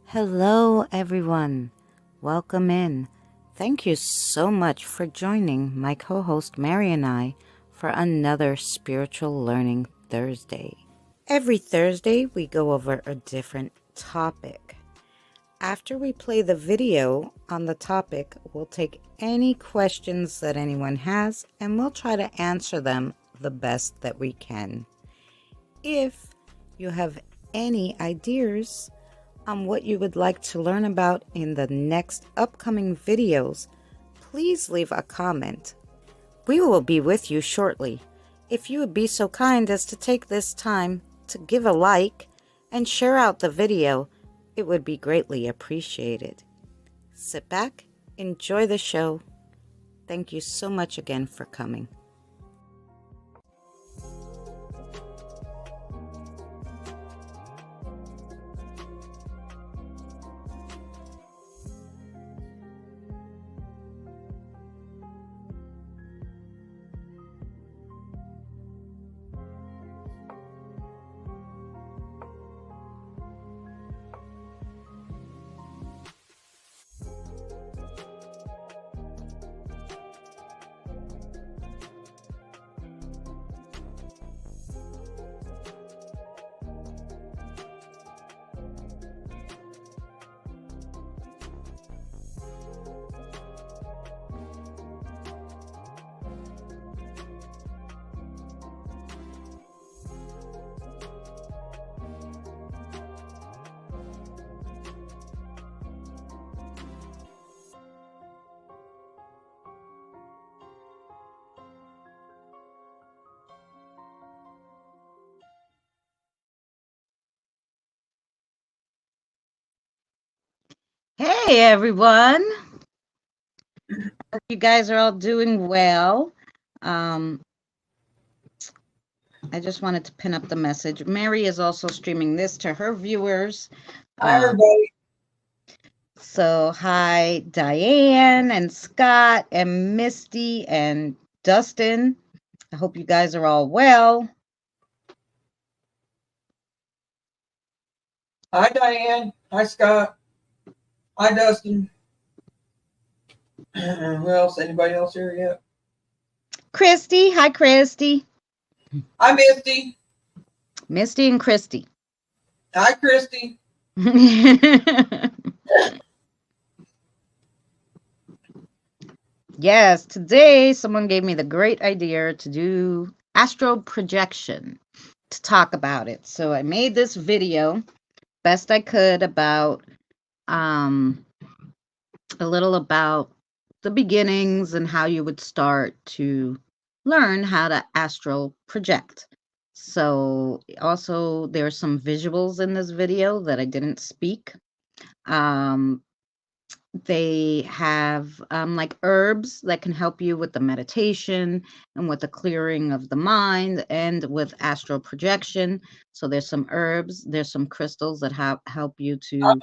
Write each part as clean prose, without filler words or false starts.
Hello, everyone. Welcome in. Thank you so much for joining my co host Mary and I for another Spiritual Learning Thursday. Every Thursday, we go over a different topic. After we play the video on the topic, we'll take any questions that anyone has and we'll try to answer them the best that we can. If you have any ideas on what you would like to learn about in the next upcoming videos, please leave a comment. We will be with you shortly. If you would be so kind as to take this time to give a like and share out the video, it would be greatly appreciated. Sit back, enjoy the show. Thank you so much again for coming. Hey everyone, hope you guys are all doing well. Um, I just wanted to pin up the message. Mary is also streaming this to her viewers. Hi, everybody. So hi Diane and Scott and Misty and Dustin. I hope you guys are all well. Hi, Diane. Hi, Scott. Hi, Dustin. Who else? Anybody else here yet? Christy, hi Christy. Hi, Misty. Misty and Christy. Hi, Christy. Yes, today someone gave me the great idea to do astral projection, to talk about it. So I made this video best I could about um, a little about the beginnings and how you would start to learn how to astral project. So also there are some visuals in this video that I didn't speak. Um, they have like herbs that can help you with the meditation and with the clearing of the mind and with astral projection. So there's some herbs, there's some crystals that help you to Hi.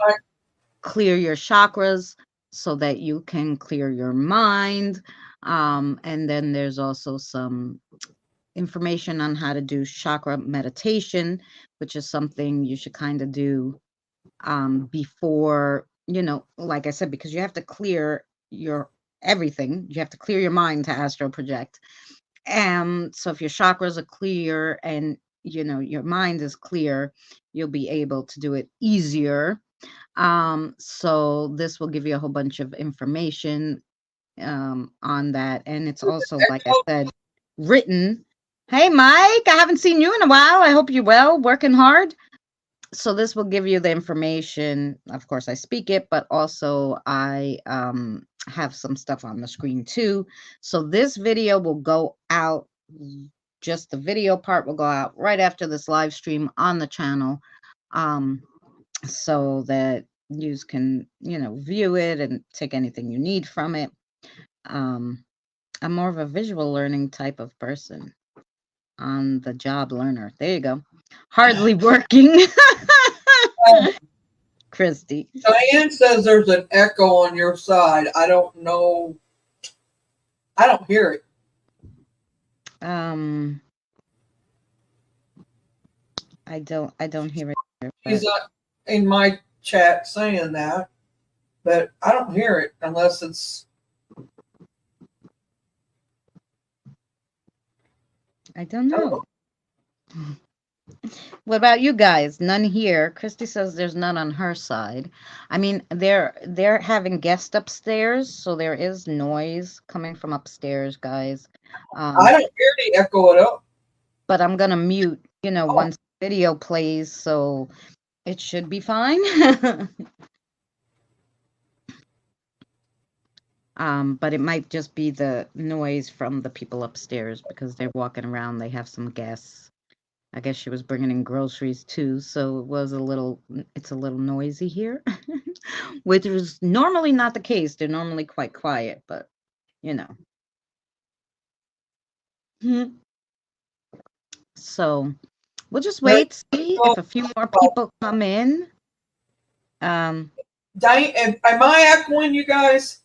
clear your chakras so that you can clear your mind. And then there's also some information on how to do chakra meditation, which is something you should kind of do before, like I said, because you have to clear your everything. You have to clear your mind to astral project. So if your chakras are clear and your mind is clear, you'll be able to do it easier. So this will give you a whole bunch of information on that. And it's also, like I said, written. Hey, Mike, I haven't seen you in a while. I hope you're well, working hard. So this will give you the information. Of course, I speak it, but also I have some stuff on the screen too. So this video will go out, just the video part will go out right after this live stream on the channel, so that you can, view it and take anything you need from it. I'm more of a visual learning type of person. On the job learner. There you go. Hardly working. Christy. Diane says there's an echo on your side. I don't know. I don't hear it. I don't hear it. She's not in my chat saying that, but I don't hear it unless it's. I don't know. What about you guys? None here. Christy says there's none on her side. I mean, they're having guests upstairs, so there is noise coming from upstairs, guys. I don't hear the echo at all. But I'm gonna mute, once the video plays, so it should be fine. But it might just be the noise from the people upstairs because they're walking around. They have some guests. I guess she was bringing in groceries too, so it's a little noisy here, which is normally not the case. They're normally quite quiet, but you know. Mhm. So we'll just wait, see if a few more people come in. Diane, am I echoing you guys?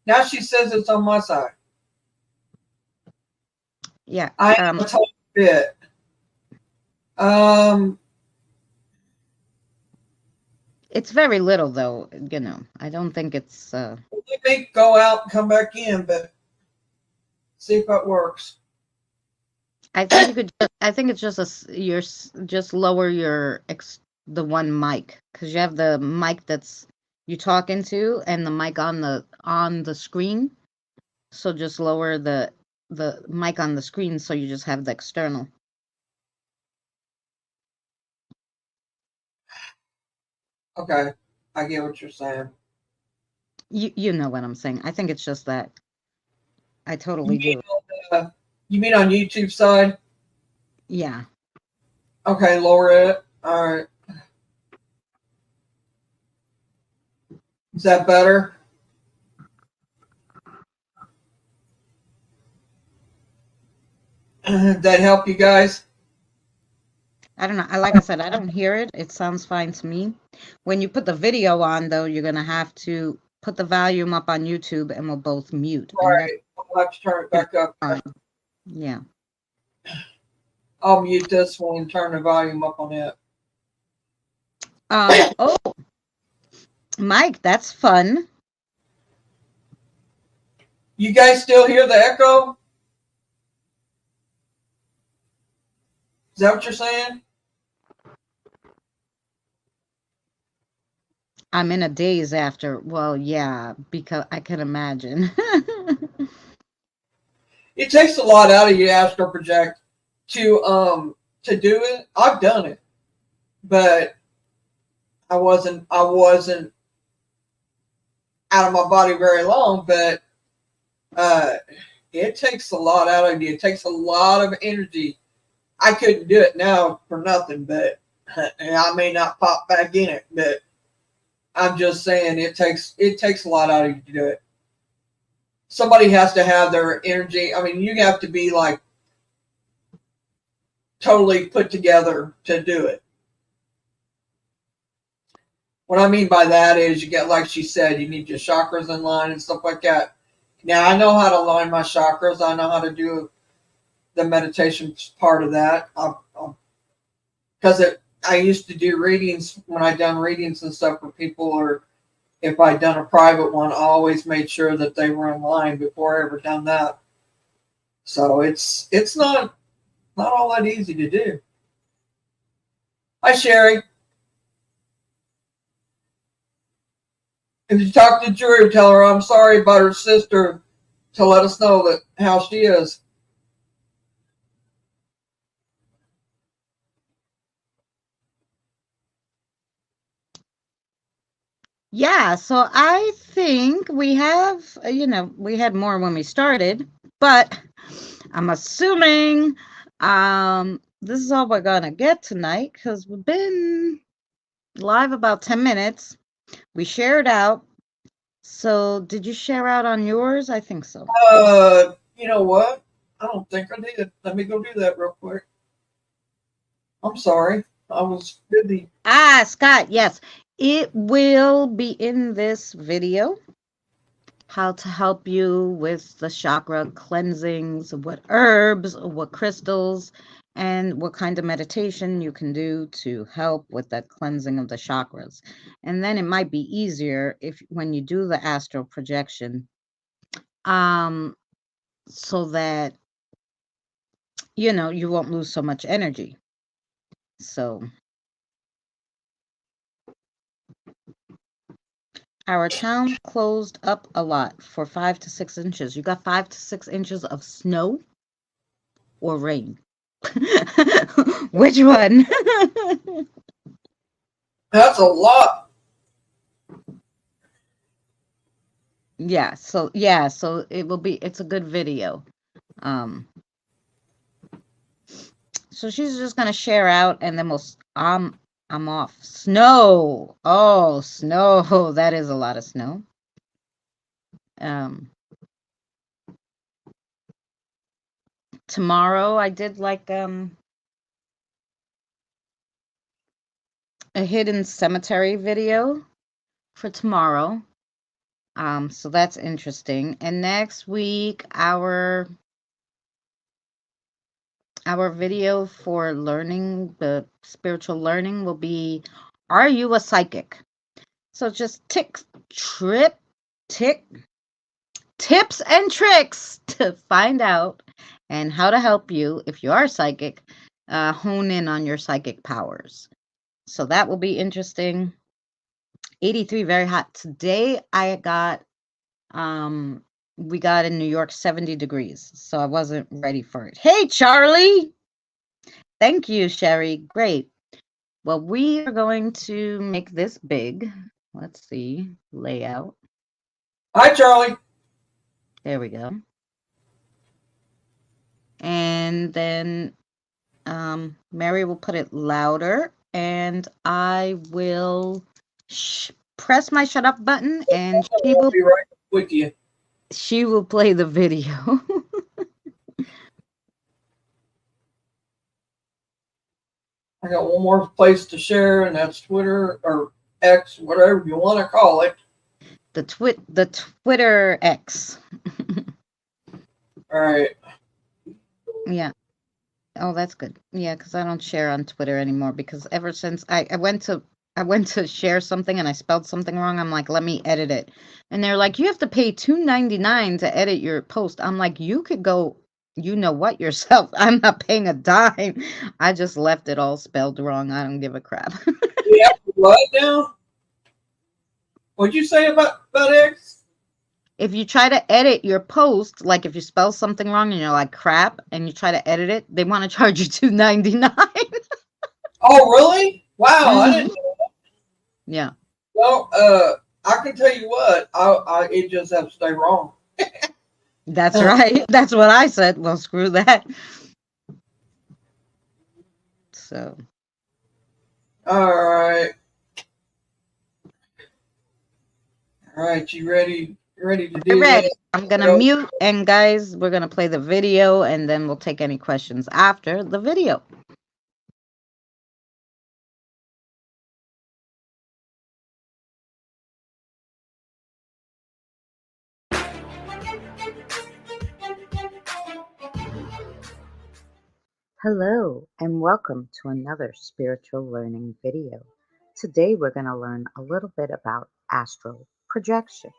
Now she says it's on my side. Yeah. I am a tiny bit. It's very little though, I don't think it's Let me go out and come back in, but see if it works. I think you could I think it's just lower the one mic, because you have the mic that's you talk into and the mic on the screen. So just lower the mic on the screen so you just have the external. Okay, I get what you're saying. You know what I'm saying. I think it's just that. I totally do. You mean on YouTube side? Yeah. Okay, lower it. All right. Is that better? Did that help you guys? I don't know. Like I said, I don't hear it. It sounds fine to me. When you put the video on, though, you're going to have to put the volume up on YouTube and we'll both mute. Right. I'll have to turn it back up. Yeah. I'll mute this one and turn the volume up on it. Oh, Mike, that's fun. You guys still hear the echo? Is that what you're saying? I'm in a daze after. Well, yeah, because I can imagine. It takes a lot out of you, astral project, to do it. I've done it, but I wasn't out of my body very long. But it takes a lot out of you. It takes a lot of energy. I couldn't do it now for nothing, but and I may not pop back in it, but I'm just saying it takes a lot out of you to do it. Somebody has to have their energy. I mean, you have to be like totally put together to do it. What I mean by that is you get, like she said, you need your chakras in line and stuff like that. Now, I know how to line my chakras. I know how to do the meditation part of that. Because I used to do readings when I done readings and stuff for people, or if I'd done a private one, I always made sure that they were in line before I ever done that. So it's not all that easy to do. Hi, Sherry. If you talk to Drew, tell her I'm sorry about her sister, to let us know that how she is. Yeah, so I think we have, we had more when we started, but I'm assuming this is all we're gonna get tonight because we've been live about 10 minutes. We shared out. So did you share out on yours? I think so. You know what? I don't think I did. Let me go do that real quick. I'm sorry. I was busy. Scott, yes. It will be in this video. How to help you with the chakra cleansings, what herbs, what crystals, and what kind of meditation you can do to help with that cleansing of the chakras. And then it might be easier if when you do the astral projection, so that you won't lose so much energy. So our town closed up a lot for 5 to 6 inches. You got 5 to 6 inches of snow or rain? Which one? That's a lot. Yeah, so it's a good video. Um so she's just gonna share out, and then I'm off. Snow. Oh, snow. That is a lot of snow. Um Tomorrow I did like a hidden cemetery video for tomorrow. So that's interesting. And next week our video for learning the spiritual learning will be, are you a psychic? So just tips and tricks to find out and how to help you, if you are psychic, hone in on your psychic powers. So that will be interesting. 83, very hot. Today we got in New York 70 degrees, so I wasn't ready for it. Hey, Charlie! Thank you, Sherry. Great. Well, we are going to make this big. Let's see. Layout. Hi, Charlie. There we go. And then Mary will put it louder, and I will press my shut up button, and I'll be right with you. she will play the video. I got one more place to share, and that's Twitter or X, whatever you want to call it. The Twitter X. All right. Yeah. Oh, that's good. Yeah, because I don't share on Twitter anymore, because ever since I went to share something and I spelled something wrong, I'm like, let me edit it. And they're like, you have to pay $2.99 to edit your post. I'm like, you could go, you know what, yourself. I'm not paying a dime. I just left it all spelled wrong. I don't give a crap. Yeah, what now? What'd you say about X? If you try to edit your post, like if you spell something wrong and you're like crap and you try to edit it, they want to charge you $2.99. Oh, really? Wow, I didn't Mhm. know that. Yeah. Well, I can tell you what, it just has to stay wrong. That's right. That's what I said. Well, screw that. So, All right. All right, you ready? You ready to we're do ready. this? I'm going to mute, and guys, we're going to play the video, and then we'll take any questions after the video. Hello, and welcome to another spiritual learning video. Today, we're going to learn a little bit about astral projection.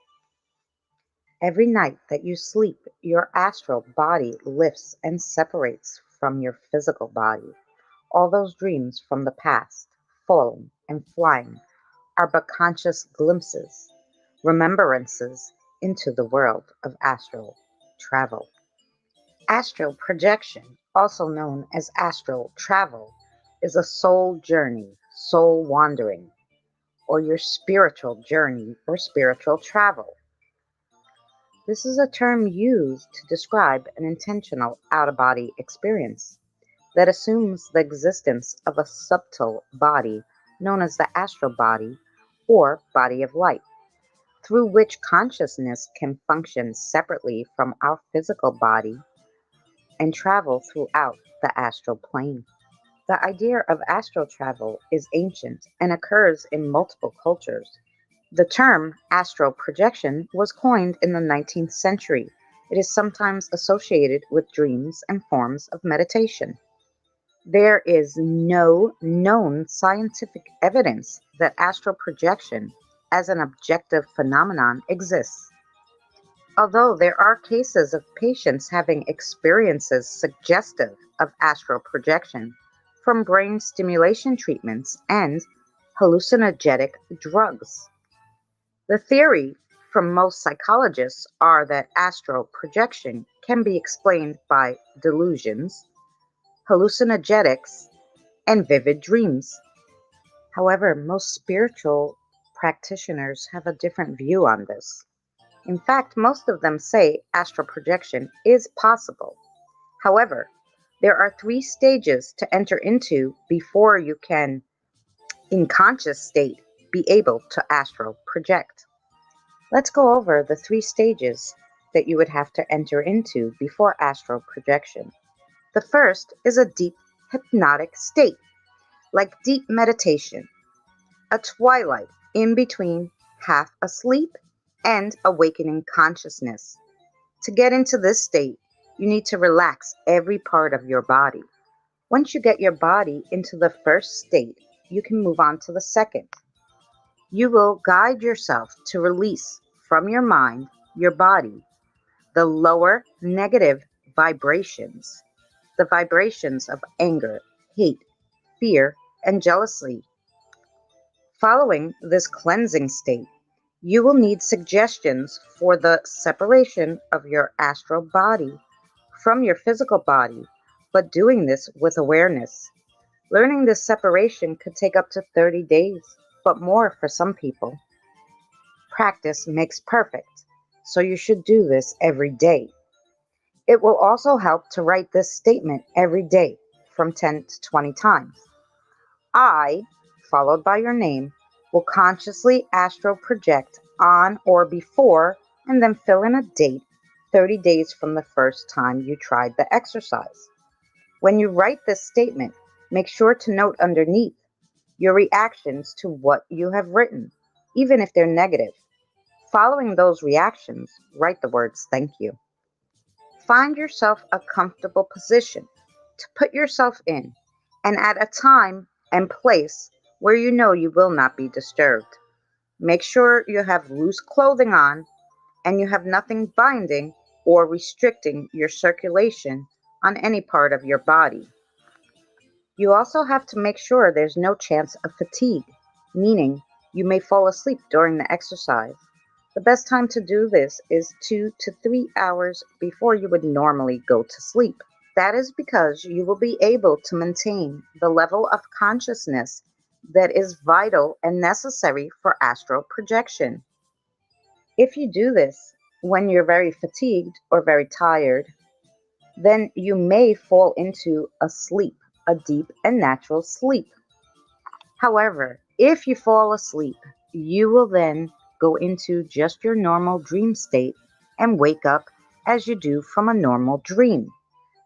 Every night that you sleep, your astral body lifts and separates from your physical body. All those dreams from the past, falling and flying, are but conscious glimpses, remembrances into the world of astral travel. Astral projection, also known as astral travel, is a soul journey, soul wandering, or your spiritual journey or spiritual travel. This is a term used to describe an intentional out-of-body experience that assumes the existence of a subtle body known as the astral body or body of light, through which consciousness can function separately from our physical body and travel throughout the astral plane. The idea of astral travel is ancient and occurs in multiple cultures. The term astral projection was coined in the 19th century. It is sometimes associated with dreams and forms of meditation. There is no known scientific evidence that astral projection as an objective phenomenon exists, although there are cases of patients having experiences suggestive of astral projection from brain stimulation treatments and hallucinogenic drugs. The theory from most psychologists are that astral projection can be explained by delusions, hallucinogenics, and vivid dreams. However, most spiritual practitioners have a different view on this. In fact, most of them say astral projection is possible. However, there are three stages to enter into before you can, in conscious state, be able to astral project. Let's go over the three stages that you would have to enter into before astral projection. The first is a deep hypnotic state, like deep meditation, a twilight in between half asleep and awakening consciousness. To get into this state, you need to relax every part of your body. Once you get your body into the first state, you can move on to the second. You will guide yourself to release from your mind, your body, the lower negative vibrations, the vibrations of anger, hate, fear, and jealousy. Following this cleansing state, you will need suggestions for the separation of your astral body from your physical body, but doing this with awareness. Learning this separation could take up to 30 days, but more for some people. Practice makes perfect, so you should do this every day. It will also help to write this statement every day from 10 to 20 times. I, followed by your name, will consciously astral project on or before and then fill in a date 30 days from the first time you tried the exercise. When you write this statement, make sure to note underneath your reactions to what you have written, even if they're negative. Following those reactions, write the words thank you. Find yourself a comfortable position to put yourself in and at a time and place where you know you will not be disturbed. Make sure you have loose clothing on and you have nothing binding or restricting your circulation on any part of your body. You also have to make sure there's no chance of fatigue, meaning you may fall asleep during the exercise. The best time to do this is 2 to 3 hours before you would normally go to sleep. That is because you will be able to maintain the level of consciousness that is vital and necessary for astral projection. If you do this when you're very fatigued or very tired, then you may fall into a sleep, a deep and natural sleep. However, if you fall asleep, you will then go into just your normal dream state and wake up as you do from a normal dream.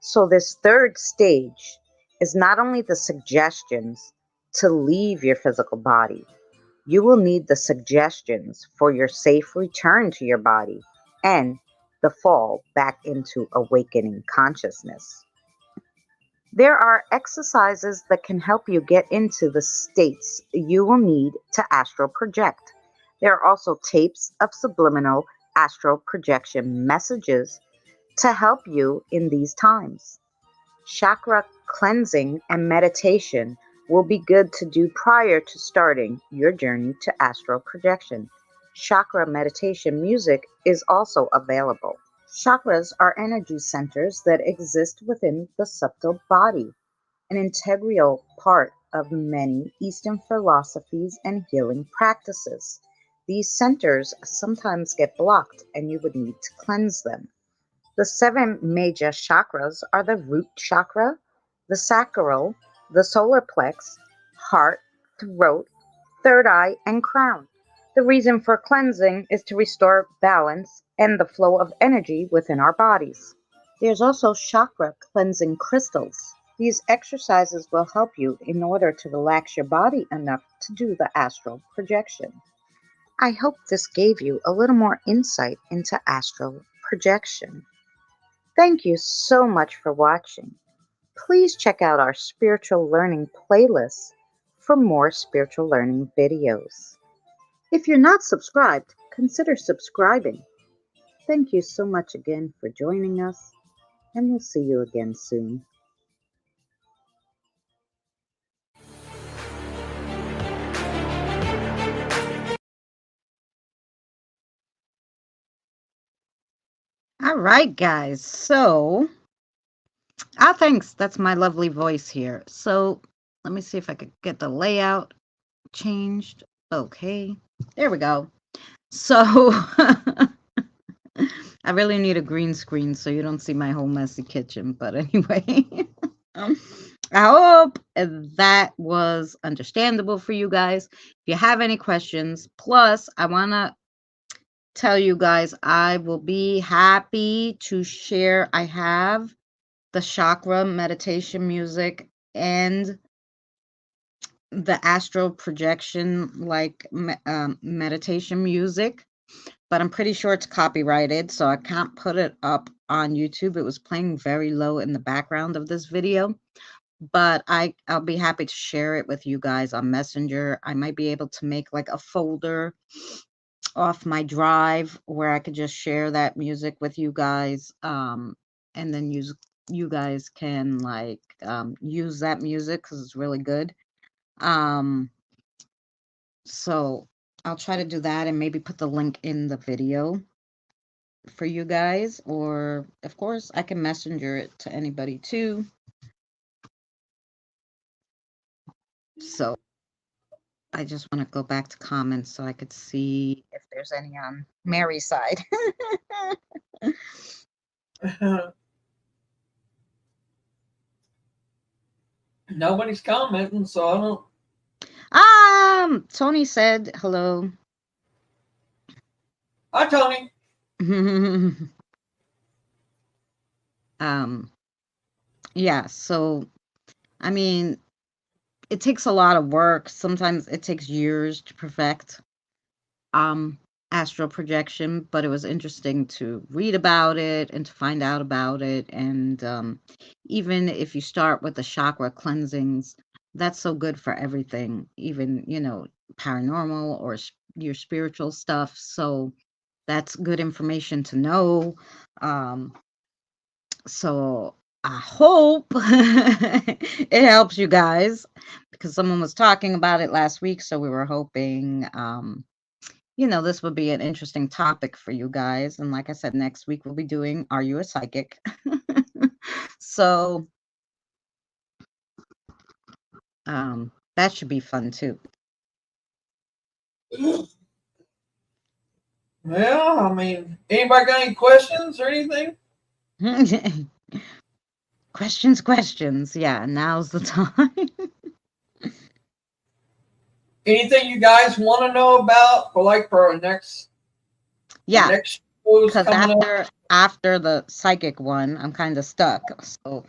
So, this third stage is not only the suggestions to leave your physical body, you will need the suggestions for your safe return to your body and the fall back into awakening consciousness. There are exercises that can help you get into the states you will need to astral project. There are also tapes of subliminal astral projection messages to help you in these times. Chakra cleansing and meditation will be good to do prior to starting your journey to astral projection. Chakra meditation music is also available. Chakras are energy centers that exist within the subtle body, an integral part of many Eastern philosophies and healing practices. These centers sometimes get blocked and you would need to cleanse them. The seven major chakras are the root chakra, the sacral, the solar plex, heart, throat, third eye, and crown. The reason for cleansing is to restore balance and the flow of energy within our bodies. There's also chakra cleansing crystals. These exercises will help you in order to relax your body enough to do the astral projection. I hope this gave you a little more insight into astral projection. Thank you so much for watching. please check out our spiritual learning playlist for more spiritual learning videos. If you're not subscribed, consider subscribing. Thank you so much again for joining us, and we'll see you again soon. All right, guys. So, thanks. That's my lovely voice here. So, let me see if I could get the layout changed. Okay, there we go. So, I really need a green screen so you don't see my whole messy kitchen. But anyway, I hope that was understandable for you guys. If you have any questions, plus, I want to tell you guys I will be happy to share. I have the chakra meditation music and the astral projection meditation music, but I'm pretty sure it's copyrighted, so I can't put it up on YouTube. It was playing very low in the background of this video, but I'll be happy to share it with you guys on Messenger. I might be able to make like a folder off my drive where I could just share that music with you guys, and then you guys can like use that music because it's really good. So I'll try to do that and maybe put the link in the video for you guys, or of course I can messenger it to anybody too. So I just want to go back to comments so I could see if there's any on Mary's side. Nobody's commenting, so I don't. Tony said hello. Hi, Tony. Yeah, so I mean, it takes a lot of work. Sometimes it takes years to perfect astral projection, but it was interesting to read about it and to find out about it. And even if you start with the chakra cleansings, that's so good for everything, even, paranormal or your spiritual stuff. So that's good information to know. So I hope it helps you guys, because someone was talking about it last week. So we were hoping, this would be an interesting topic for you guys. And like I said, next week we'll be doing Are You a Psychic? So that should be fun too. Yeah, I mean, anybody got any questions or anything? Questions. Yeah, now's the time. Anything you guys want to know about for our next Yeah, next shows because coming up? after the psychic one, I'm kind of stuck. So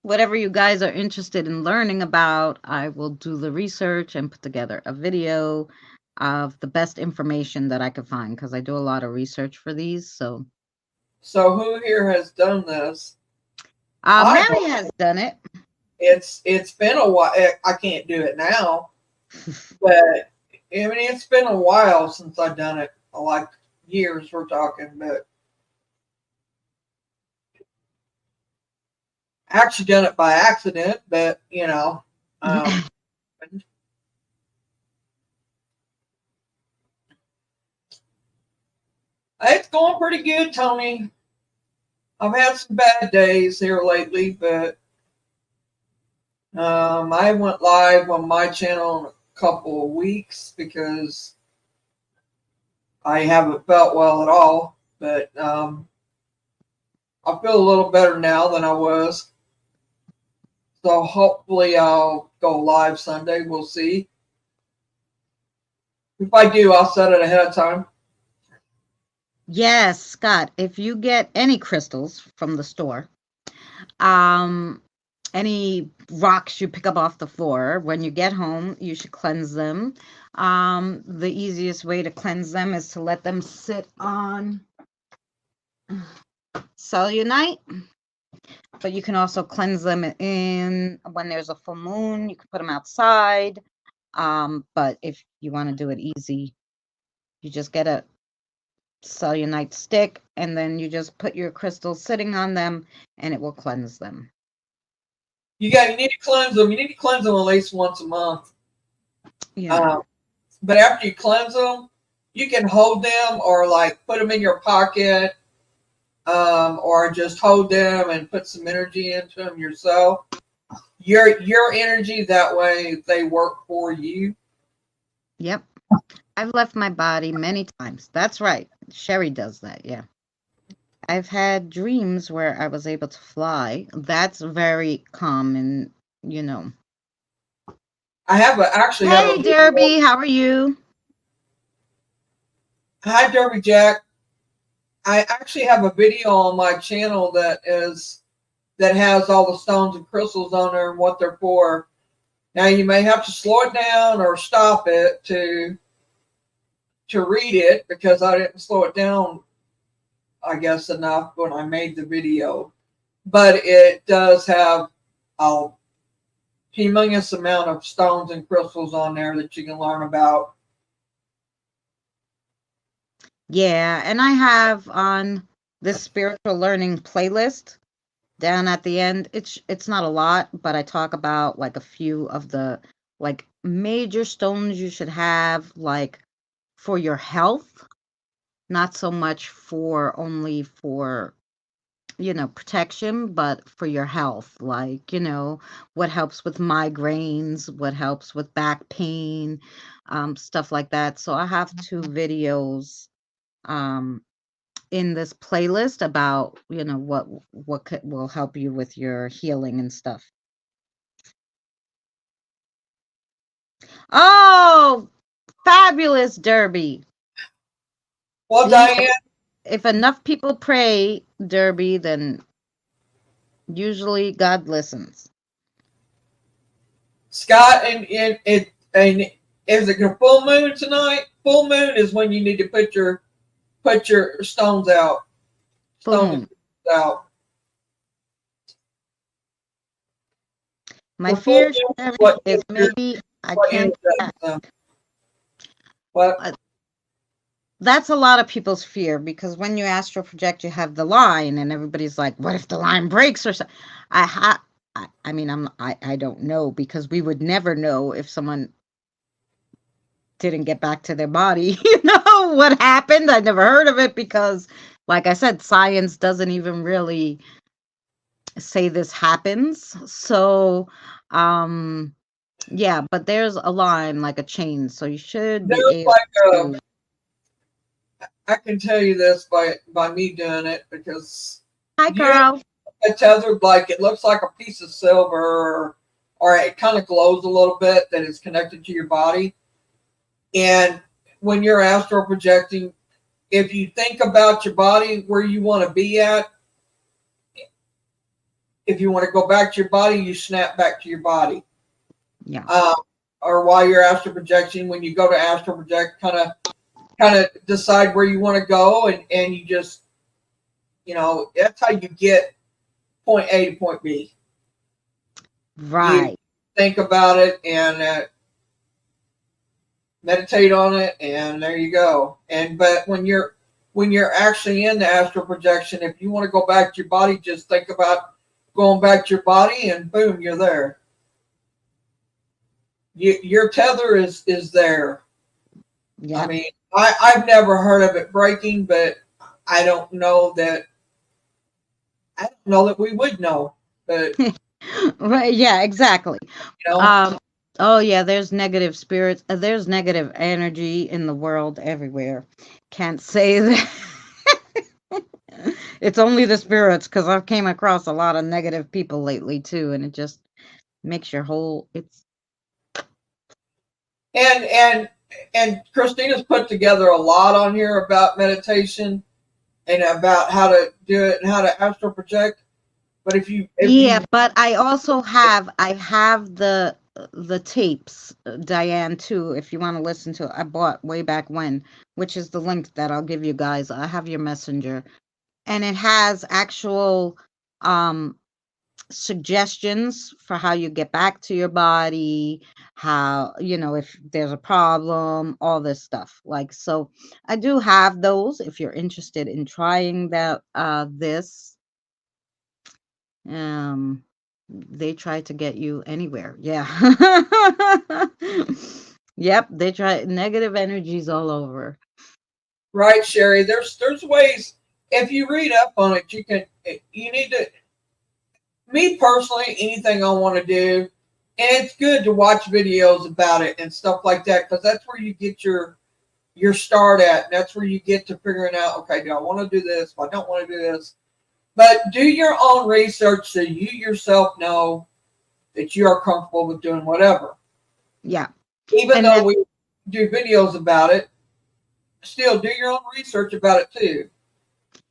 whatever you guys are interested in learning about, I will do the research and put together a video of the best information that I could find, because I do a lot of research for these. So So who here has done this? Mary has done it. It's been a while. I can't do it now, but I mean it's been a while since I've done it. Like years we're talking, but I actually done it by accident. But it's going pretty good, Tony. I've had some bad days here lately, but I went live on my channel in a couple of weeks because I haven't felt well at all. But I feel a little better now than I was. So hopefully I'll go live Sunday. We'll see. If I do, I'll set it ahead of time. Yes, Scott, if you get any crystals from the store, any rocks you pick up off the floor, when you get home, you should cleanse them. The easiest way to cleanse them is to let them sit on selenite but you can also cleanse them in when there's a full moon. You can put them outside. But if you want to do it easy, you just get a cellulite stick and then you just put your crystals sitting on them and it will cleanse them. You need to cleanse them. You need to cleanse them at least once a month. Yeah. But after you cleanse them, you can hold them or like put them in your pocket, or just hold them and put some energy into them yourself. Your energy, that way they work for you. Yep. I've left my body many times. That's right. Sherry does that. Yeah. I've had dreams where I was able to fly. That's very common, you know. I actually have a Hey, video. Derby, how are you? Hi, Derby Jack. I actually have a video on my channel that has all the stones and crystals on there and what they're for. Now you may have to slow it down or stop it to read it because I didn't slow it down, I guess, enough when I made the video. But it does have a humongous amount of stones and crystals on there that you can learn about. Yeah, and I have on this spiritual learning playlist down at the end. It's not a lot, but I talk about like a few of the like major stones you should have like for your health, not so much for only for protection, but for your health, like, what helps with migraines, what helps with back pain, stuff like that. So I have two videos um, in this playlist about, what will help you with your healing and stuff. Oh, fabulous, Derby. Well, See, Diane, if enough people pray, Derby, then usually God listens. Scott, and is it a full moon tonight? Full moon is when you need to put your stones out. Stones Boom. out. My The full fear, moon is Sherry, is maybe I what can't. ends that. What? That's a lot of people's fear because when you astral project, you have the line, and everybody's like, "What if the line breaks?" Or so. I ha. I mean, I don't know because we would never know if someone didn't get back to their body. You know what happened? I never heard of it because, like I said, science doesn't even really say this happens. So, yeah, but there's a line like a chain, so you should be There's able like to. I can tell you this by me doing it because Hi, you have girl. a tethered, like it looks like a piece of silver, or it kind of glows a little bit that is connected to your body. And when you're astral projecting, if you think about your body where you want to be at, if you want to go back to your body, you snap back to your body. Yeah. Or while you're astral projecting, when you go to astral project, kind of decide where you want to go, and you just, that's how you get point A to point B. You Right. think about it and meditate on it, and there you go. But when you're actually in the astral projection, if you want to go back to your body, just think about going back to your body, and boom, you're there. Your tether is there. Yeah. I mean, I've never heard of it breaking, but I don't know that we would know. But Right. Yeah, exactly. you know, Um, oh yeah, there's negative spirits, there's negative energy in the world everywhere. Can't say that it's only the spirits because I've came across a lot of negative people lately too, and it just makes your whole it's and and and Christina's put together a lot on here about meditation and about how to do it and how to astral project. But if yeah, you but I have the tapes, Diane, too, if you want to listen to it. I bought way back when, which is the link that I'll give you guys. I have your messenger. And it has actual um suggestions for how you get back to your body, how, if there's a problem, all this stuff. Like, so I do have those if you're interested in trying that, this. Um, they try to get you anywhere. Yeah. Yep, they try negative energies all over. Right, Sherry. There's ways. If you read up on it, you can. You need to. Me personally, anything I want to do, and it's good to watch videos about it and stuff like that because that's where you get your start at. And that's where you get to figuring out. Okay, do I want to do this? If I don't want to do this, but do your own research so you yourself know that you are comfortable with doing whatever. Yeah. Even And though then, we do videos about it, still do your own research about it too.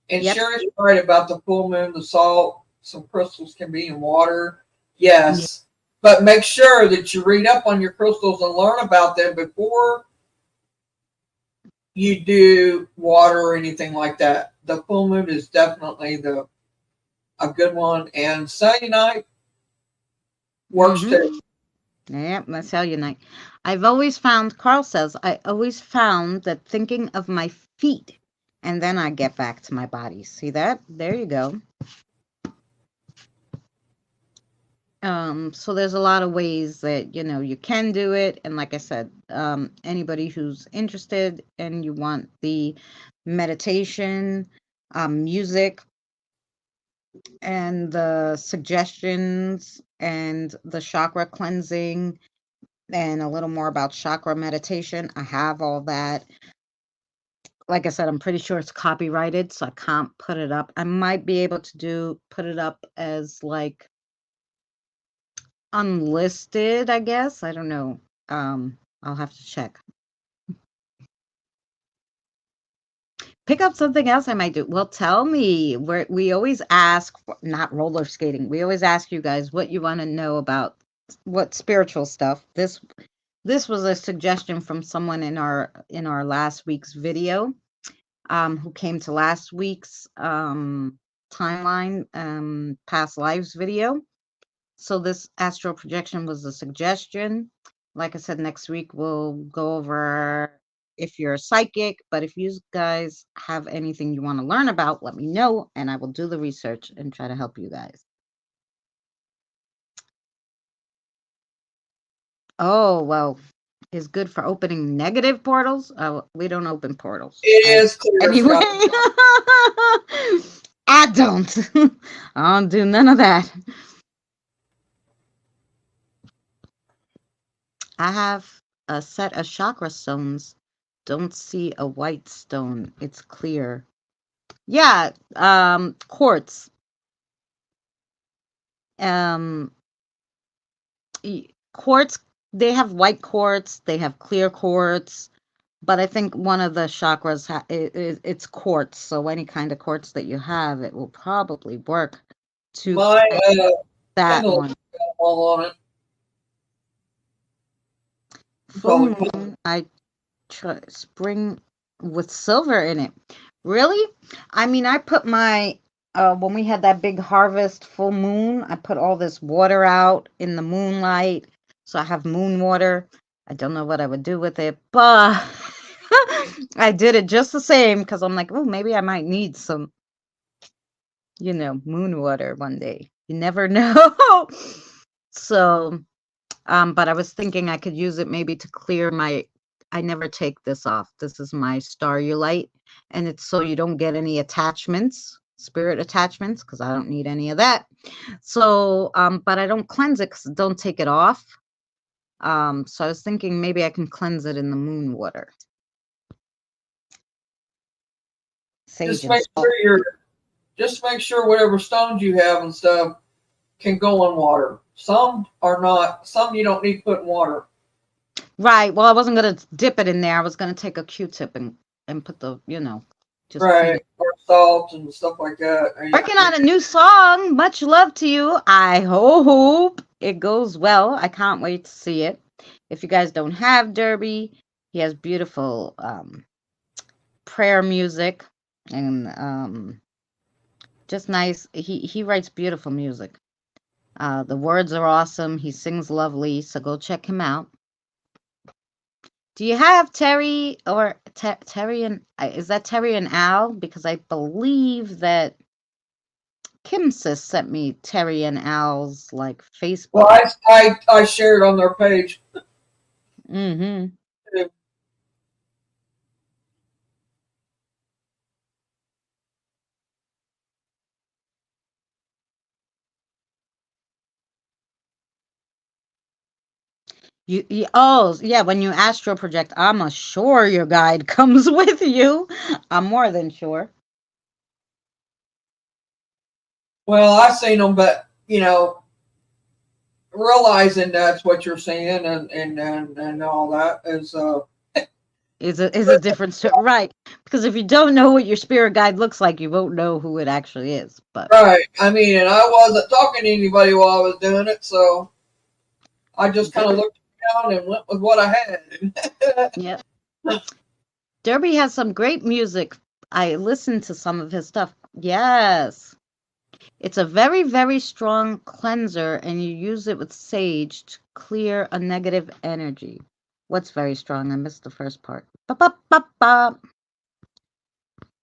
And yep. Sherry's right about the full moon, the salt. Some crystals can be in water. Yeah. Yes. But make sure that you read up on your crystals and learn about them before you do water or anything like that. The full moon is definitely a good one. And cellulite works Mm-hmm. too. Yep, that's how you night. I've always found, Carl says, I always found that thinking of my feet and then I get back to my body. See that? There you go. So there's a lot of ways that, you can do it. And like I said, anybody who's interested and you want the meditation, music, and the suggestions and the chakra cleansing and a little more about chakra meditation, I have all that. Like I said, I'm pretty sure it's copyrighted, so I can't put it up. I might be able to put it up as like unlisted, I guess. I don't know. I'll have to check. Pick up something else I might do. Well, tell me. We always ask, not roller skating. We always ask you guys what you want to know about, what spiritual stuff. This was a suggestion from someone in our last week's video, who came to last week's timeline, past lives video. So this astral projection was a suggestion. Like I said, next week we'll go over if you're a psychic, but if you guys have anything you want to learn about, let me know and I will do the research and try to help you guys. Oh, well, is good for opening negative portals. We don't open portals. It is clear, Anyway, Scott. I don't. I don't do none of that. I have a set of chakra stones. Don't see a white stone. It's clear. Yeah, quartz. Um, Quartz. They have white quartz. They have clear quartz. But I think one of the chakras it's quartz. So any kind of quartz that you have, it will probably work to My cleanse that Kindle one. all on it. Full Probably. moon. I spring with silver in it. Really? I mean, I put my when we had that big harvest full moon, I put all this water out in the moonlight. So I have moon water. I don't know what I would do with it, but I did it just the same because I'm like, oh, maybe I might need some, moon water one day. You never know. So but I was thinking I could use it maybe to clear my. I never take this off. This is my starulite, and it's so you don't get any attachments, spirit attachments, because I don't need any of that. So, but I don't cleanse it because I don't take it off. So I was thinking maybe I can cleanse it in the moon water. Sage Just and make salt. sure whatever stones you have and stuff can go in water. Some are not. Some you don't need to put in water. Right. Well, I wasn't gonna dip it in there. I was gonna take a Q-tip and put the, just clean Right. it. Or salt and stuff like that. Working on a new song. Much love to you. I hope it goes well. I can't wait to see it. If you guys don't have Derby, he has beautiful prayer music and just nice. He writes beautiful music. The words are awesome. He sings lovely, so go check him out. Do you have Terry or Terry and is that Terry and Al? Because I believe that Kim sis sent me Terry and Al's like Well, Facebook. I shared on their page. Mm-hmm. Oh yeah, when you astral project, I'm sure your guide comes with you. I'm more than sure. Well, I've seen them, but realizing that's what you're saying and all that is Is a different story, right? Because if you don't know what your spirit guide looks like, you won't know who it actually is. But right. I mean, and I wasn't talking to anybody while I was doing it, so I just kind of good. looked around and went with what I had. Yep. Derby has some great music. I listened to some of his stuff. Yes. It's a very, very strong cleanser, and you use it with sage to clear a negative energy. What's very strong? I missed the first part. Ba, ba, ba, ba.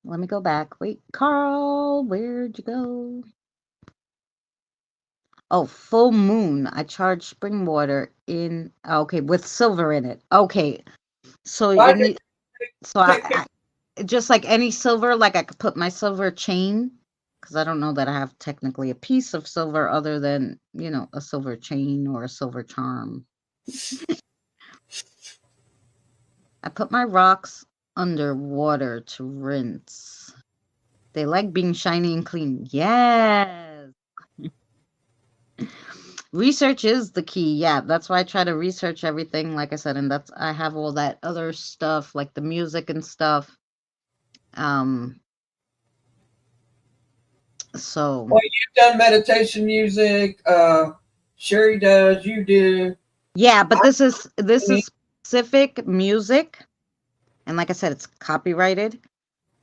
Let me go back. Wait, Carl, where'd you go? Oh, full moon. I charge spring water in, okay, with silver in it. Okay. So I you did need, so just like any silver, like I could put my silver chain, because I don't know that I have technically a piece of silver other than, a silver chain or a silver charm. I put my rocks under water to rinse. They like being shiny and clean. Yes. Research is the key. Yeah, that's why I try to research everything, like I said, and that's I have all that other stuff, like the music and stuff. Um, so well, you've done meditation music. Sherry does. You do. yeah, but I this is mean, specific music, and like I said, it's copyrighted,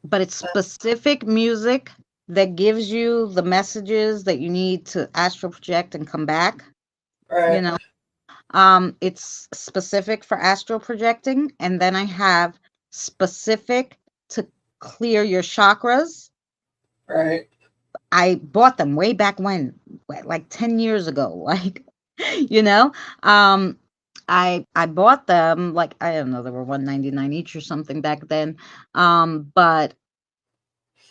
but it's specific music that gives you the messages that you need to astral project and come back, you right, know. It's specific for astral projecting, and then I have specific to clear your chakras. right, I bought them way back when, like 10 years ago, like, you know, um, I bought them like I don't know, they were 199 each or something back then. But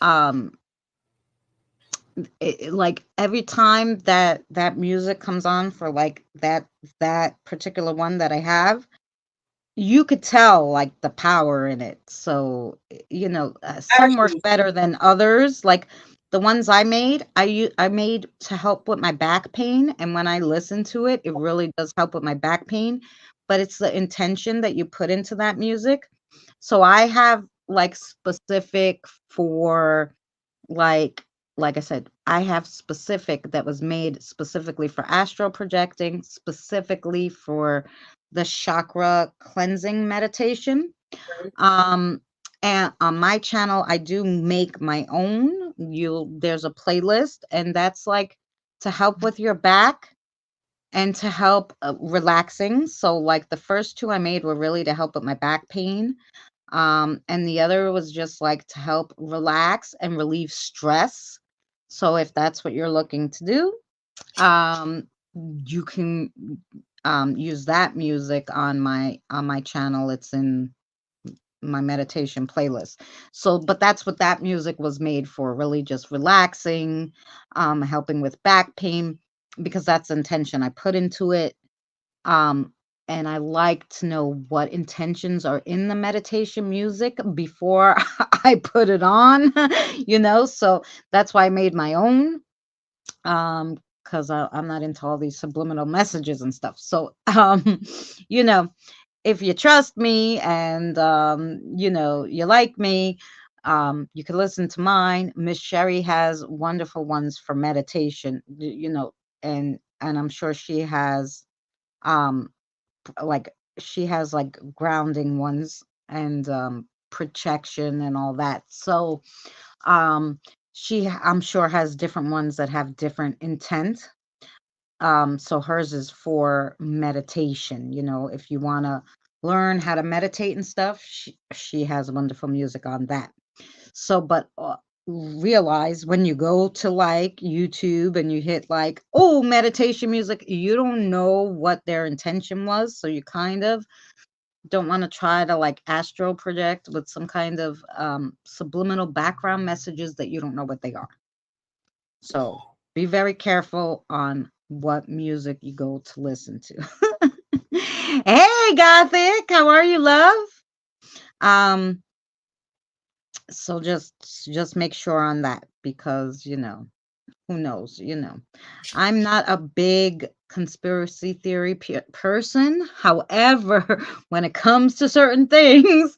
um like every time that music comes on for like that particular one that I have, you could tell, like, the power in it. So, some work actually, better than others. Like, the ones I made to help with my back pain, and when I listen to it, it really does help with my back pain, but it's the intention that you put into that music. So I have, like, specific for, like like I said, I have specific that was made specifically for astral projecting, specifically for the chakra cleansing meditation. Um, and on my channel, I do make my own. There's a playlist, and that's like to help with your back and to help relaxing. So, like the first two I made were really to help with my back pain. And the other was just like to help relax and relieve stress. So, if that's what you're looking to do, um, you can use that music on my channel. It's in my meditation playlist. So, but that's what that music was made for, really just relaxing, helping with back pain, because that's the intention I put into it. Um, and I like to know what intentions are in the meditation music before I put it on, so that's why I made my own. Because I'm not into all these subliminal messages and stuff. So, you know, if you trust me and you like me, you can listen to mine. Miss Sherry has wonderful ones for meditation, and I'm sure she has um like she has like grounding ones and protection and all that. So um I'm sure has different ones that have different intent. So hers is for meditation. If you want to learn how to meditate and stuff, she has wonderful music on that. So, but realize when you go to like YouTube and you hit like, oh, meditation music, you don't know what their intention was. So you kind of don't want to try to like astral project with some kind of subliminal background messages that you don't know what they are. So be very careful on what music you go to listen to. Hey, Gothic, how are you, love? Um, so just make sure on that because who knows, I'm not a big conspiracy theory person. However, when it comes to certain things,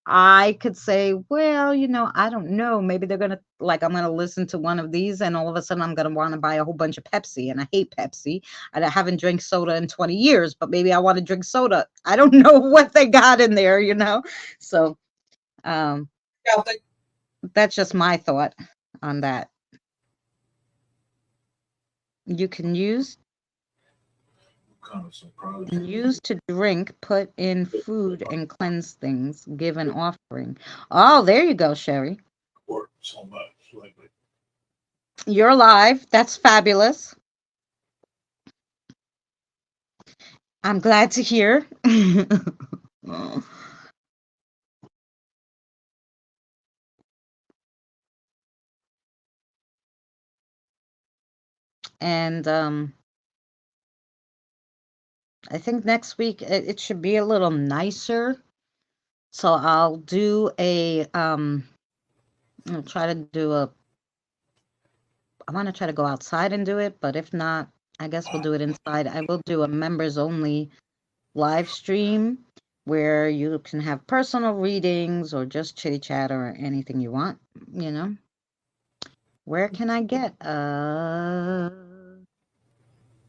I could say, well, I don't know. Maybe they're going to like, I'm going to listen to one of these and all of a sudden I'm going to want to buy a whole bunch of Pepsi. And I hate Pepsi. I haven't drank soda in 20 years, but maybe I want to drink soda. I don't know what they got in there, So, um, that's just my thought on that. You can use to drink, put in food, and cleanse things, give an offering. Oh, there you go, Sherry. So much lately. You're alive. That's fabulous. I'm glad to hear. And I think next week it should be a little nicer. So I'll do I'll try to do I want to try to go outside and do it, but if not, I guess we'll do it inside. I will do a members only live stream where you can have personal readings or just chitty chat or anything you want, Where can I get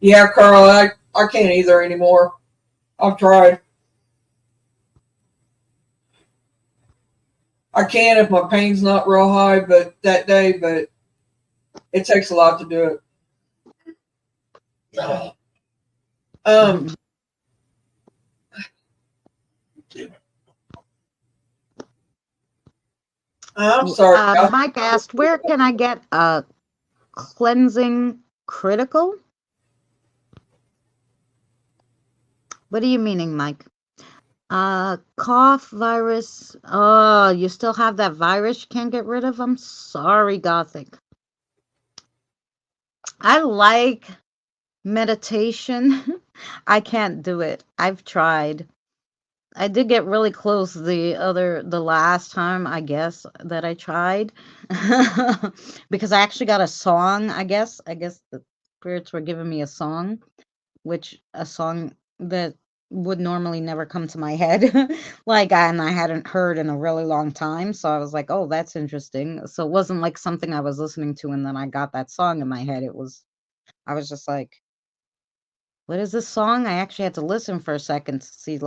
Yeah, Carl, I can't either anymore. I've tried. I can if my pain's not real high, but that day, but it takes a lot to do it. I'm sorry. Mike asked, where can I get a cleansing critical? What are you meaning, Mike? Cough virus. Oh, you still have that virus you can't get rid of? I'm sorry, Gothic. I like meditation. I can't do it. I've tried. I did get really close the last time, I guess, that I tried. Because I actually got a song, I guess. I guess the spirits were giving me a song, a song that would normally never come to my head. And I hadn't heard in a really long time. So I was like, oh, that's interesting. So it wasn't like something I was listening to and then I got that song in my head. I was just like, what is this song? I actually had to listen for a second to see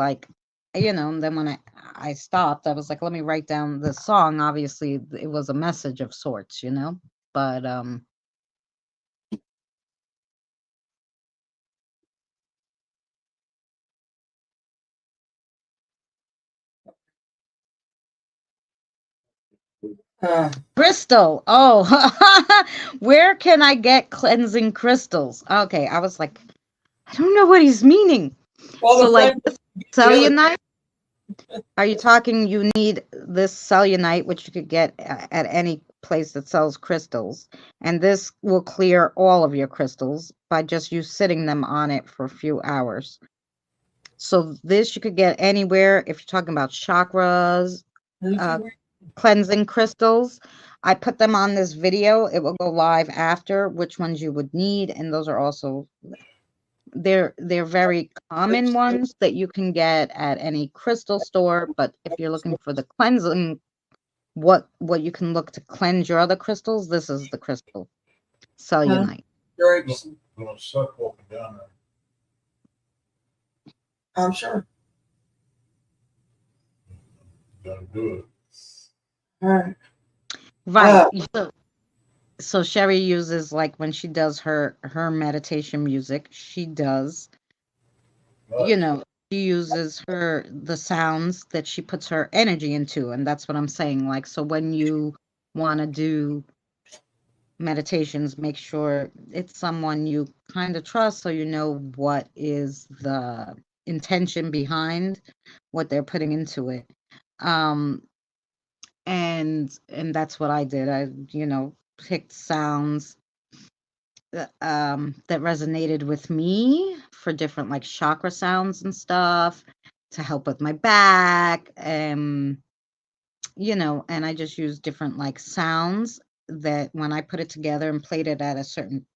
and then when I stopped, I was like, let me write down the song. Obviously it was a message of sorts, but crystal. Oh, where can I get cleansing crystals? Okay, I was like, I don't know what he's meaning. Well, so like cellulite. Are you talking you need this cellulite, which you could get at any place that sells crystals, and this will clear all of your crystals by just you sitting them on it for a few hours. So this you could get anywhere if you're talking about chakras, cleansing crystals. I put them on this video. It will go live after which ones you would need, and those are also they're very common ones that you can get at any crystal store. But if you're looking for the cleansing, what you can look to cleanse your other crystals, this is the crystal cellulite. Gonna suck walking down there. I'm sure. Gotta do it. All right. Right. So Sherry uses, like, when she does her meditation music, she does, you Much. know, she uses the sounds that she puts her energy into, and that's what I'm saying. Like, so when you want to do meditations, make sure it's someone you kind of trust, so you know what is the intention behind what they're putting into it. Um, and that's what I did. I, picked sounds that resonated with me for different, like, chakra sounds and stuff to help with my back. And I just used different, like, sounds that when I put it together and played it at a certain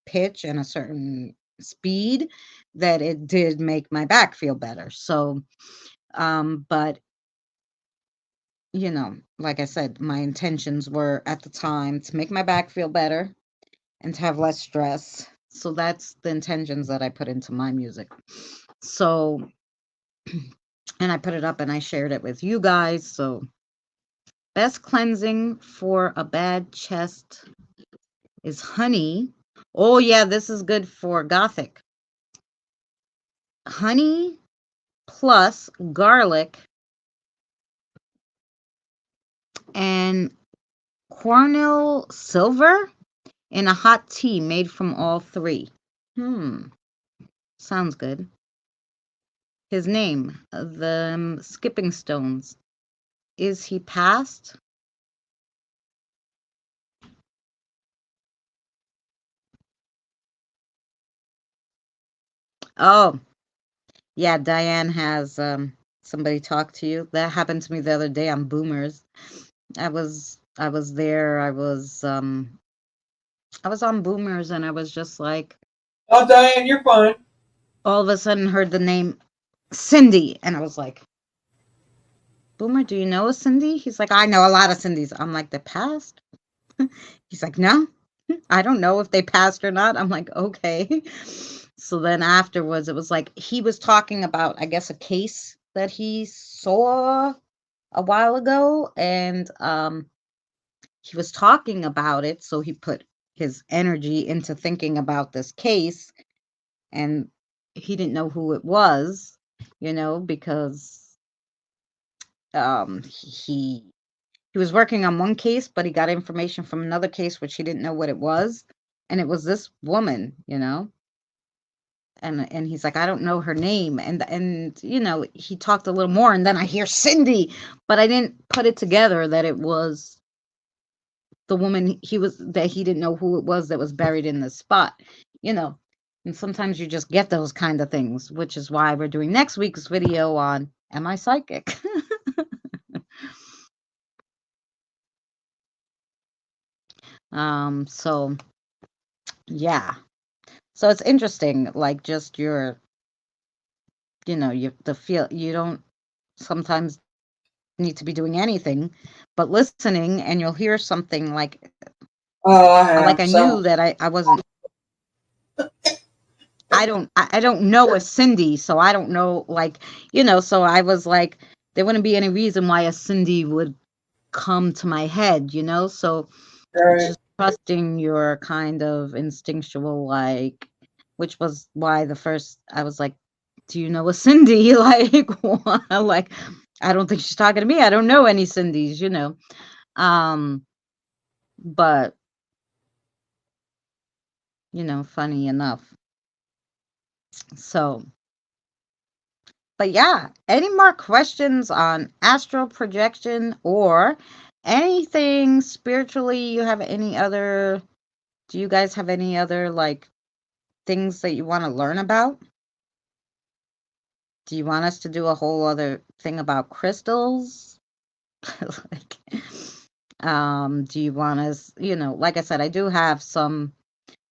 pitch and a certain speed, that it did make my back feel better. So, but like I said, my intentions were at the time to make my back feel better and to have less stress. So that's the intentions that I put into my music. So, and I put it up and I shared it with you guys. So, best cleansing for a bad chest is honey. Oh, yeah, this is good for gothic. Honey plus garlic and cornel silver in a hot tea made from all three. Sounds good. His name, the Skipping Stones. Is he passed? Oh, yeah, Diane has somebody talk to you. That happened to me the other day on Boomers. I was there. I was on Boomers and I was just like, Oh, Diane, you're fine. all of a sudden heard the name Cindy and I was like, Boomer, do you know a Cindy? He's like, I know a lot of Cindys. I'm like, the past? He's like, no, I don't know if they passed or not. I'm like, okay. So then afterwards, it was like he was talking about, I guess, a case that he saw a while ago, and he was talking about it. So he put his energy into thinking about this case, and he didn't know who it was, because he was working on one case, but he got information from another case which he didn't know what it was, and it was this woman. And he's like, I don't know her name, and he talked a little more, and then I hear Cindy, but I didn't put it together that it was the woman that he didn't know who it was that was buried in this spot, you know. And sometimes you just get those kind of things, which is why we're doing next week's video on Am I Psychic? So yeah. So it's interesting, like, just the feel, you don't sometimes need to be doing anything but listening, and you'll hear something like Oh, I like have I several. knew that I wasn't I don't know a Cindy, so I don't know, like, so I was like, there wouldn't be any reason why a Cindy would come to my head, so Right. just trusting your kind of instinctual, like, which was why the first I was like, do you know a Cindy? Like, like, I don't think she's talking to me. I don't know any Cindys. Um, but funny enough. So, but yeah, any more questions on astral projection or anything spiritually? Do you guys have any other, like, things that you want to learn about? Do you want us to do a whole other thing about crystals? Like, do you want us, like I said, I do have some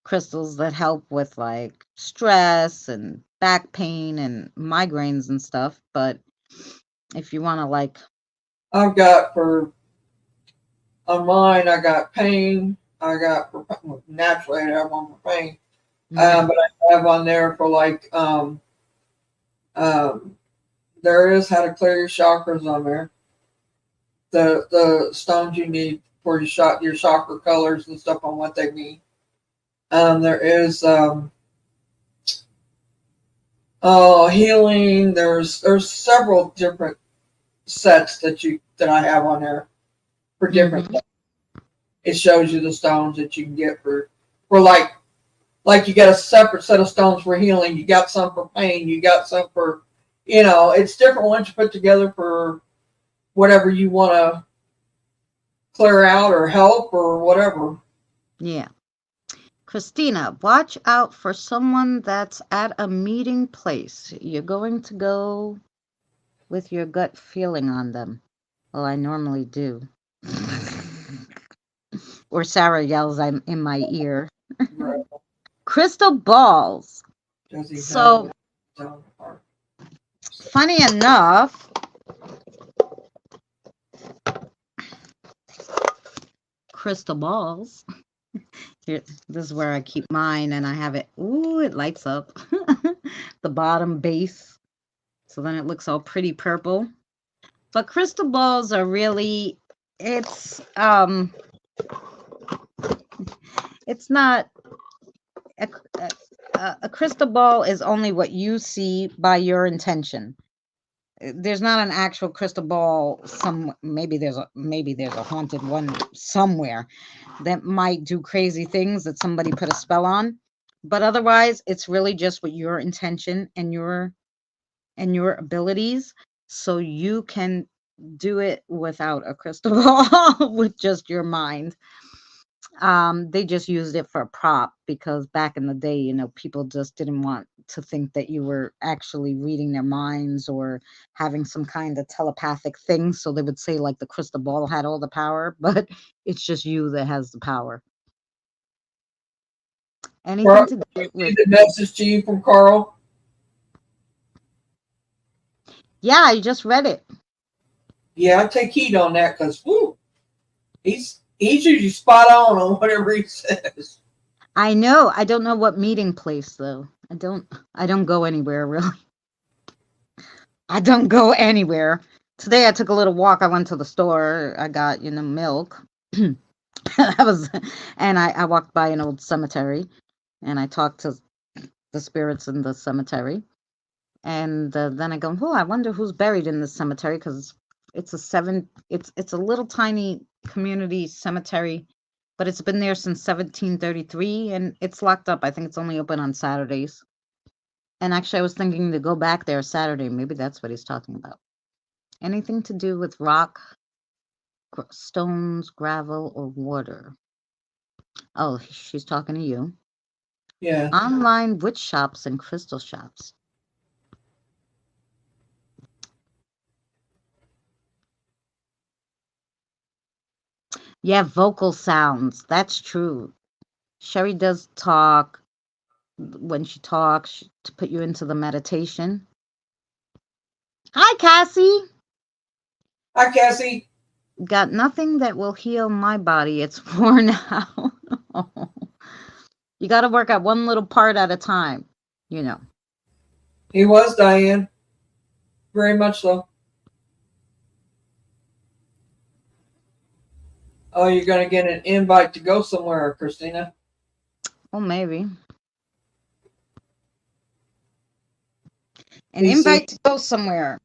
crystals that help with, like, stress and back pain and migraines and stuff, but if you want to, like, I've got for on mine. I got pain. I got for naturally I have one for pain. mhm. But I have on there for like um there is how to clear your chakras on there. The stones you need for your chakra colors and stuff on what they mean. There is healing. There's several different sets that I have on there for different. Mhm. It shows you the stones that you can get for like you get a separate set of stones for healing. You got some for pain. You got some for, it's different ones you put together for whatever you want to clear out or help or whatever. Yeah. Christina, watch out for someone that's at a meeting place. You're going to go with your gut feeling on them. Well, I normally do. Or Sarah yells in my ear. Right. Crystal balls. Does he have So, it down? funny enough, crystal balls. Here, this is where I keep mine, and I have it. Ooh, it lights up. The bottom base. So then it looks all pretty purple. But crystal balls are really, it's it's not a, a crystal ball is only what you see by your intention. There's not an actual crystal ball. Maybe there's a haunted one somewhere that might do crazy things that somebody put a spell on, but otherwise it's really just with your intention and your abilities, so you can do it without a crystal ball with just your mind. They just used it for a prop because back in the day, people just didn't want to think that you were actually reading their minds or having some kind of telepathic thing. So they would say like the crystal ball had all the power, but it's just you that has the power. Anything Carl, to you do see with, the message to you from Carl? yeah, I just read it. Yeah, I take heed on that because he's usually spot on whatever he says. I know. I don't know what meeting place though. I don't go anywhere really. I don't go anywhere. Today I took a little walk. I went to the store. I got, milk. I was and I walked by an old cemetery and I talked to the spirits in the cemetery. And then I go, "Oh, I wonder who's buried in this cemetery because it's a little tiny community cemetery, but it's been there since 1733 and it's locked up. I think it's only open on Saturdays." And actually I was thinking to go back there Saturday. Maybe that's what he's talking about. Anything to do with rock, stones, gravel, or water. Oh, she's talking to you. Yeah. Online witch shops and crystal shops. Yeah, vocal sounds. That's true. Sherry does talk when she talks to put you into the meditation. Hi, Cassie. Hi, Cassie. Got nothing that will heal my body. It's worn out. You got to work at one little part at a time, you know. He was Diane. Very much so. Oh, you're going to get an invite to go somewhere, Christina. Well, maybe. An PC. invite to go somewhere.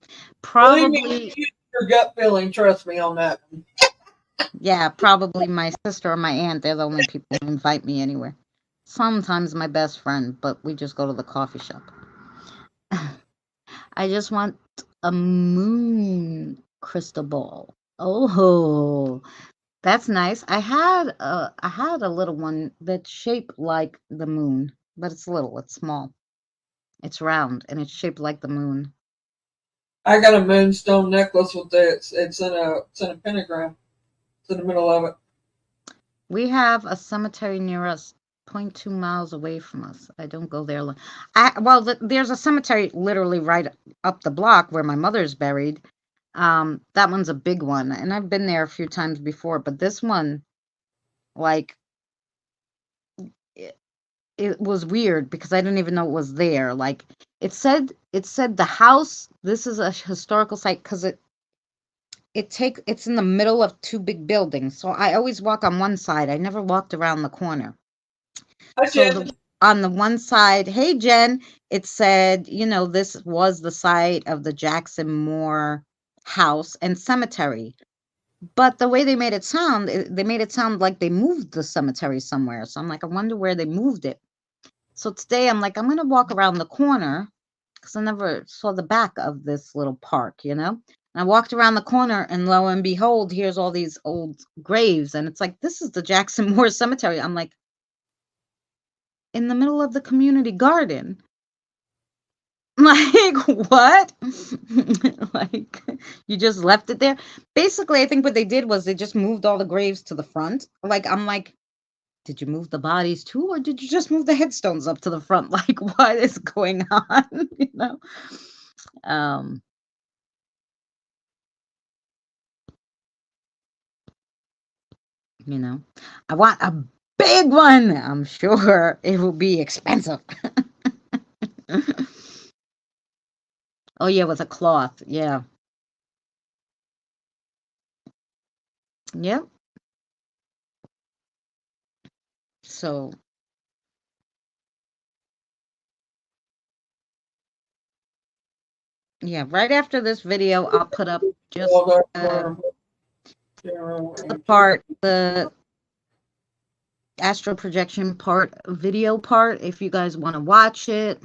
Believe me, Probably, use your gut feeling. Trust me on that. yeah, probably my sister or my aunt. They're the only people who invite me anywhere. Sometimes my best friend, but we just go to the coffee shop. I just want a moon crystal ball. Oh, that's nice. I had a little one that's shaped like the moon, but it's little, it's small. It's round and it's shaped like the moon. I got a moonstone necklace with it. It's in a pentagram. It's in the middle of it. We have a cemetery near us, point 0.2 miles away from us. I don't go there. There's a cemetery literally right up the block where my mother's buried. That one's a big one, and I've been there a few times before. But this one, like, it was weird because I didn't even know it was there. Like, it said the house. This is a historical site because it's in the middle of two big buildings. So I always walk on one side. I never walked around the corner. Hi, So Jen. on the one side, hey Jen, it said, this was the site of the Jackson Moore house and cemetery. But the way they made it sound, they made it sound like they moved the cemetery somewhere. So I'm like, I wonder where they moved it. So today I'm like, I'm going to walk around the corner because I never saw the back of this little park, And I walked around the corner and lo and behold, here's all these old graves. And it's like, this is the Jackson Moore Cemetery. I'm like, in the middle of the community garden. Like, what? Like, you just left it there? Basically, I think what they did was they just moved all the graves to the front. Like, I'm like, did you move the bodies too, or did you just move the headstones up to the front? Like, what is going on? Um, I want a big one. I'm sure it will be expensive. Oh yeah, with a cloth. Yeah. Yep. So yeah, right after this video, I'll put up just Well, the and part, the astral projection part, video part, if you guys want to watch it.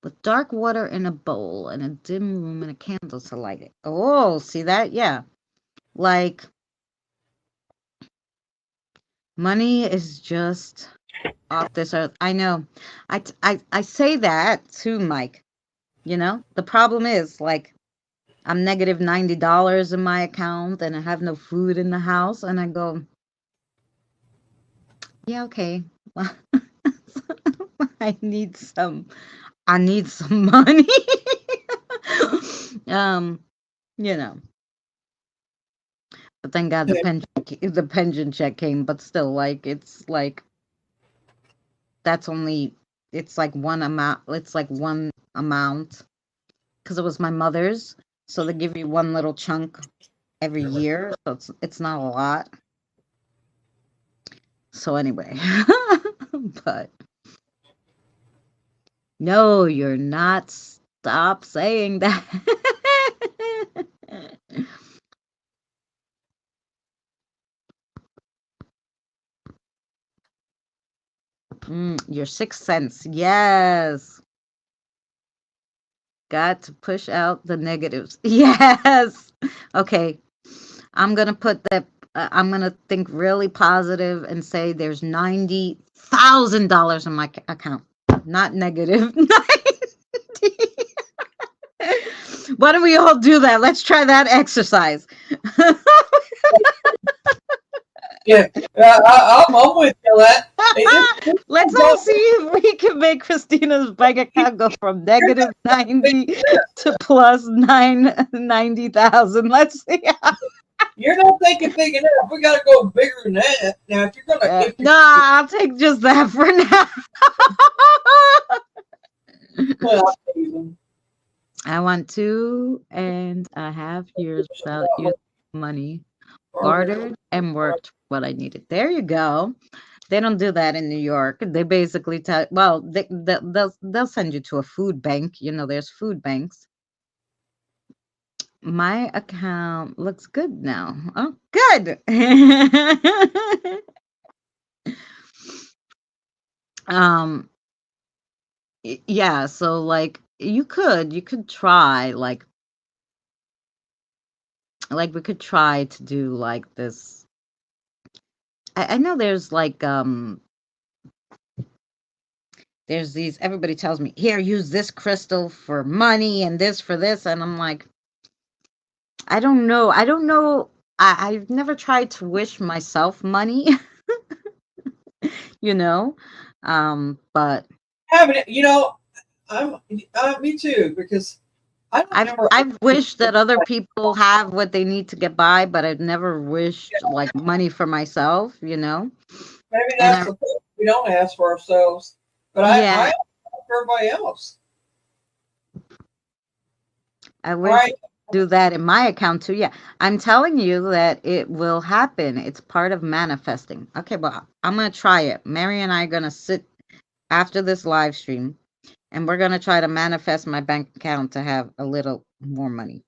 With dark water in a bowl and a dim room and a candle to light it. Oh, see that? Yeah. Like, money is just off this earth. I know. I say that too, Mike. The problem is, like, I'm negative $90 in my account and I have no food in the house. And I go, yeah, okay. I need some money. um, you know. But thank God the pension check came, but still, like, it's like that's only it's like one amount. It's like one amount because it was my mother's, so they give you one little chunk every year, so it's not a lot. So anyway, but no, you're not. Stop saying that. Your sixth sense, yes. Got to push out the negatives. Yes. Okay. I'm going to put that, I'm going to think really positive and say there's $90,000 in my account, not negative 90. Why don't we all do that? Let's try that exercise. yeah, I'm with you. Let's all see if we can make Christina's bank account go from negative 90 to plus 90,000. Let's see. You're not thinking big enough. We got to go bigger than that. Now, if you're gonna, No, I'll take just that for now. well, I want 2.5 years without using money, bartered and worked what I needed. There you go. They don't do that in New York. They basically tell, well, they'll send you to a food bank. There's food banks. My account looks good now. Oh, good. Yeah, so like you could try like we could try to do like this. I know there's like there's these, everybody tells me, here, use this crystal for money and this for this, and I'm like, I don't know. I've never tried to wish myself money. you know but having it, I'm, me too, because I don't remember. I've wished that other people have what they need to get by, but I've never wished like money for myself. Maybe that's the thing. We don't ask for ourselves, but I Yeah, ask for everybody else. I wish Right. you could do that in my account too. Yeah, I'm telling you that it will happen. It's part of manifesting. Okay, well, I'm gonna try it. Mary and I are gonna sit after this live stream, and we're gonna try to manifest my bank account to have a little more money,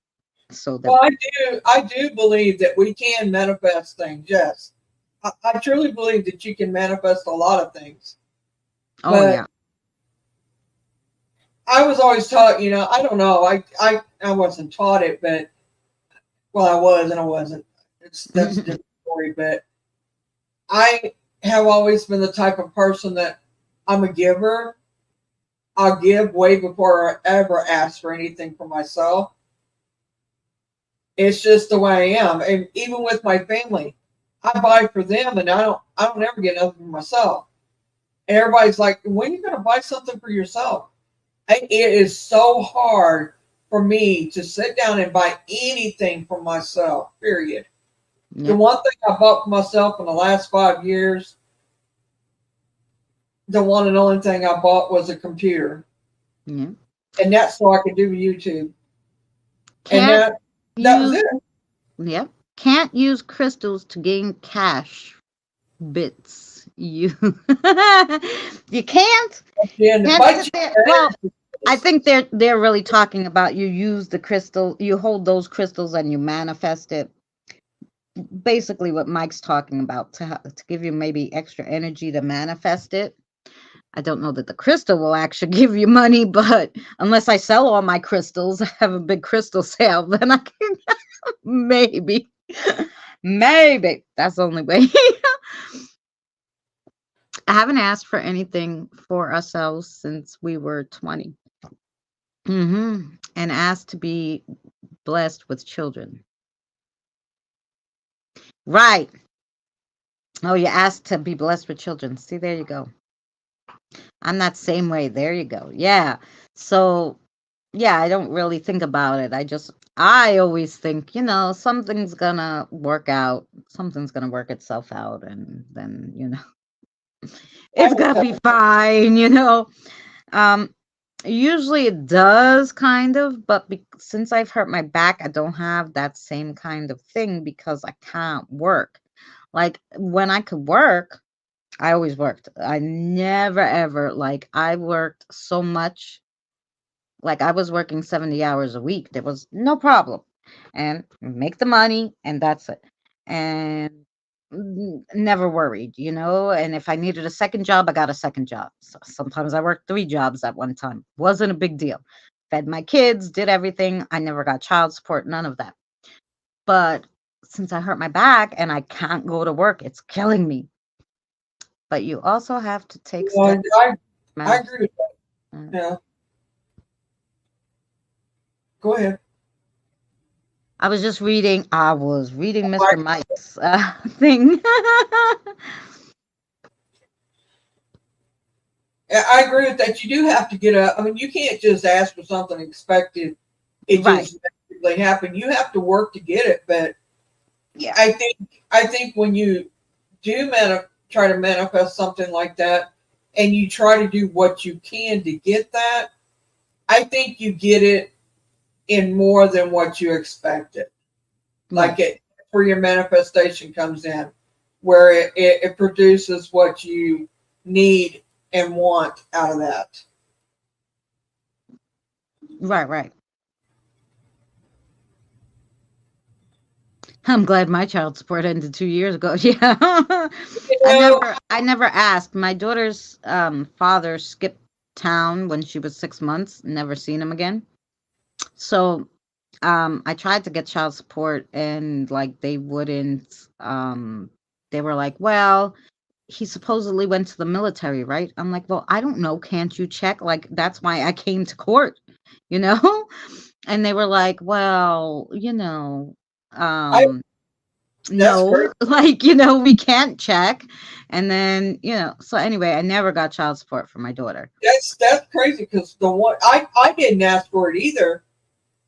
so that. Well, I do believe that we can manifest things. Yes, I truly believe that you can manifest a lot of things. Oh But yeah. I was always taught, I don't know, I wasn't taught it, but well, I was and I wasn't. That's a different story. But I have always been the type of person that I'm a giver. I'll give way before I ever ask for anything for myself. It's just the way I am, and even with my family, I buy for them, and I don't ever get nothing for myself. And everybody's like, "When are you going to buy something for yourself?" It is so hard for me to sit down and buy anything for myself. Period. The Yeah. one thing I bought for myself in the last 5 years, the one and only thing I bought was a computer, Yeah. and that's so I could do YouTube, and Can't that was use. it. Yep. Can't use crystals to gain cash bits. You you can't. And Can't but sit there. Well, I think they're really talking about you use the crystal, you hold those crystals and you manifest it. Basically, what Mike's talking about to give you maybe extra energy to manifest it. I don't know that the crystal will actually give you money, but unless I sell all my crystals, I have a big crystal sale, then I can maybe, maybe that's the only way. I haven't asked for anything for ourselves since we were 20. And asked to be blessed with children. Right. Oh, you asked to be blessed with children. See, there you go. I'm that same way. There you go. Yeah. So, yeah, I don't really think about it. I always think, something's gonna work out. Something's gonna work itself out. And then, it's gonna be fine. Um, Usually it does kind of, but since I've hurt my back, I don't have that same kind of thing because I can't work. Like when I could work, I always worked. I never ever I worked so much. Like I was working 70 hours a week. There was no problem. And make the money and that's it. And never worried. And if I needed a second job, I got a second job. So sometimes I worked 3 jobs at one time. Wasn't a big deal. Fed my kids, did everything. I never got child support, none of that. But since I hurt my back and I can't go to work, it's killing me. But you also have to take steps. I agree with that. Yeah. Go ahead. I was reading Mr. Mike's thing. I agree with that. You do have to get I mean, you can't just ask for something expected. It Right. just magically happen. You have to work to get it. But Yeah. I think when you do try to manifest something like that, and you try to do what you can to get that, I think you get it in more than what you expected. Like where your manifestation comes in, where it produces what you need and want out of that. Right. I'm glad my child support ended 2 years ago. Yeah. I never asked. My daughter's father skipped town when she was 6 months, never seen him again. So I tried to get child support and they wouldn't. They were like, well, he supposedly went to the military, right? I'm like, well, I don't know. Can't you check? That's why I came to court, you know? And they were like, well, no, we can't check. And then, so anyway, I never got child support for my daughter. That's crazy because the one I didn't ask for it either.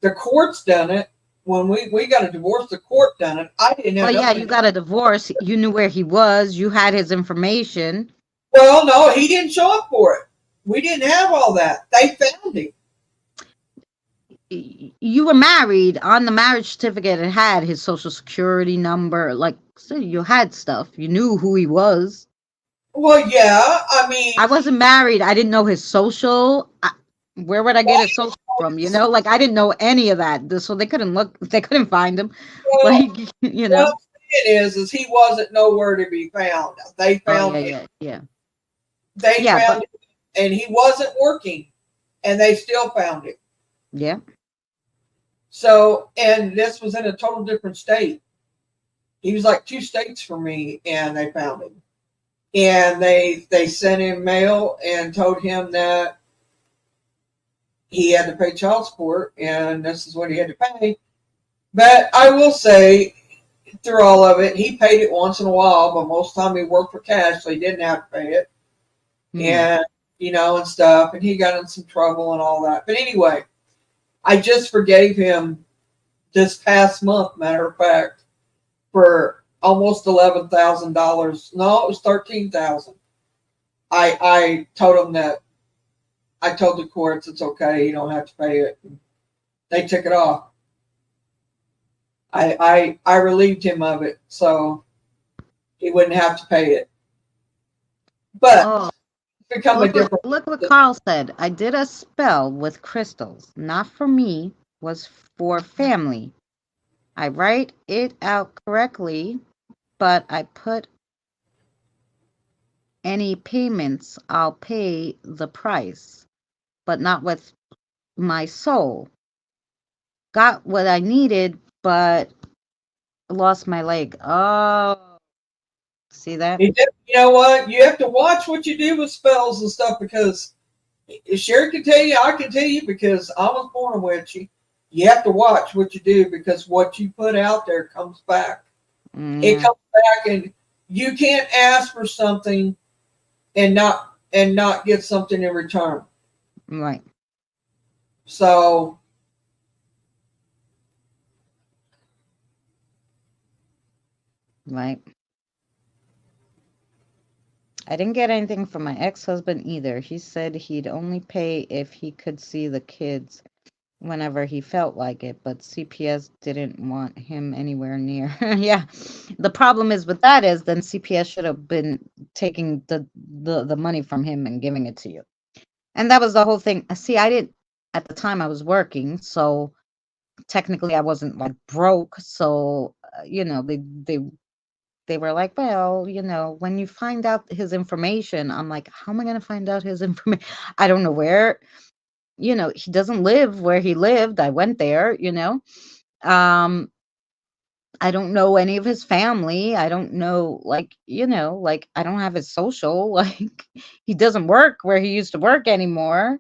The court's done it. When we got a divorce, the court done it. I didn't have. Well, yeah, you got a divorce. You knew where he was. You had his information. Well, no, he didn't show up for it. We didn't have all that. They found him. you were married. On the marriage certificate, it had his social security number. Like, so you had stuff. You knew who he was. Well, yeah. I mean, I wasn't married. I didn't know his social. Where would I get his social from? You know, like I didn't know any of that. So they couldn't look. They couldn't find him. well, Like, you what know. I'm saying is he wasn't nowhere to be found. They Oh found yeah, him. yeah, yeah, They yeah. found But him, and he wasn't working, and they still found him. yeah. So, and this was in a total different state. He was like 2 states from me, and they found him. And they sent him mail and told him that he had to pay child support, and this is what he had to pay. But I will say, through all of it, he paid it once in a while, but most of the time he worked for cash, so he didn't have to pay it. And, and stuff. And he got in some trouble and all that. But anyway, I just forgave him this past month, matter of fact, for almost $11,000. No, it was $13,000. I told him that I told the courts it's okay, you don't have to pay it. They took it off. I relieved him of it, so he wouldn't have to pay it. But Oh, it's become a different. look what Carl said. I did a spell with crystals. Not for me, was for family. I write it out correctly, but I put any payments, I'll pay the price, but not with my soul. Got what I needed, but lost my leg. Oh, see that? You know what? You have to watch what you do with spells and stuff because Sherry can tell you, I can tell you because I was born a witch. You have to watch what you do because what you put out there comes back. It Yeah, comes back, and you can't ask for something and not get something in return. right, So right. I didn't get anything from my ex-husband either. He said he'd only pay if he could see the kids whenever he felt like it, but CPS didn't want him anywhere near. Yeah. The problem is with that is then CPS should have been taking the money from him and giving it to you. And that was the whole thing. See, I didn't at the time I was working, so technically I wasn't like broke, so they were like, well, when you find out his information, I'm like, how am I going to find out his information? I don't know where, he doesn't live where he lived. I went there, um, I don't know any of his family. I don't know, like I don't have his social, like he doesn't work where he used to work anymore.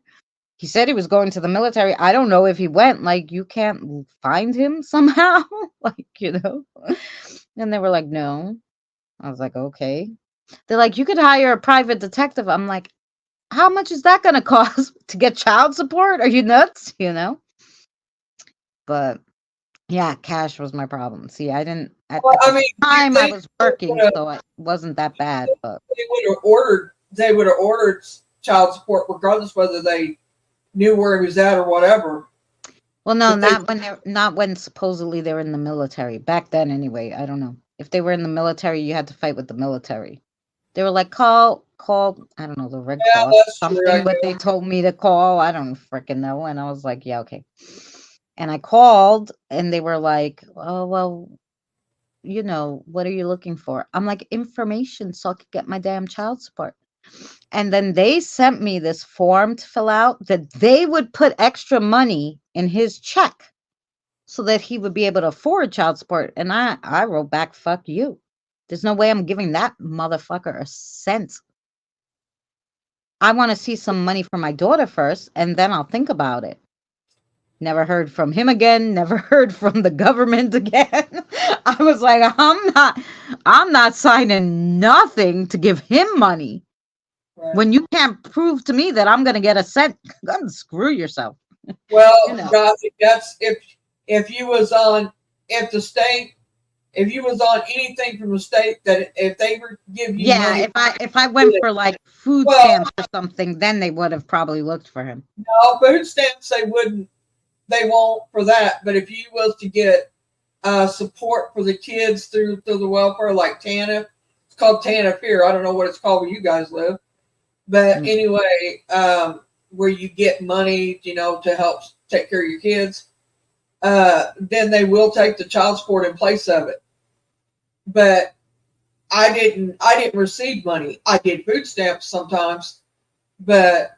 He said he was going to the military. I don't know if he went, like you can't find him somehow, like. And they were like, no. I was like, okay. They're like, you could hire a private detective. I'm like, how much is that going to cost to get child support? Are you nuts? But yeah, cash was my problem. See, I didn't at well, I the mean, you time I think was working, so it wasn't that bad. But they would have ordered child support regardless whether they knew where he was at or whatever. well, no, But they not when supposedly they're in the military. Back then, anyway. I don't know if they were in the military. You had to fight with the military. They were like, call. I don't know the red yeah, cross, that's true. I something. What they told me to call, I don't freaking know. And I was like, yeah, okay. And I called, and they were like, oh well, what are you looking for? I'm like, information so I could get my damn child support. And then they sent me this form to fill out that they would put extra money in his check so that he would be able to afford child support. And I wrote back, fuck you. There's no way I'm giving that motherfucker a cent. I want to see some money for my daughter first, and then I'll think about it. Never heard from him again, never heard from the government again. I was like, I'm not signing nothing to give him money. right. When you can't prove to me that I'm going to get a cent, screw yourself. Well, You know. that's if you was on if the state if you was on anything from the state that if they were give you Yeah, money, if I went for like food well, stamps or something, then they would have probably looked for him. no food stamps they won't for that. But if you was to get support for the kids through the welfare, like TANF, it's called TANF here. I don't know what it's called where you guys live, but Mm. anyway, where you get money, to help take care of your kids, then they will take the child support in place of it. But I didn't receive money. I did food stamps sometimes, but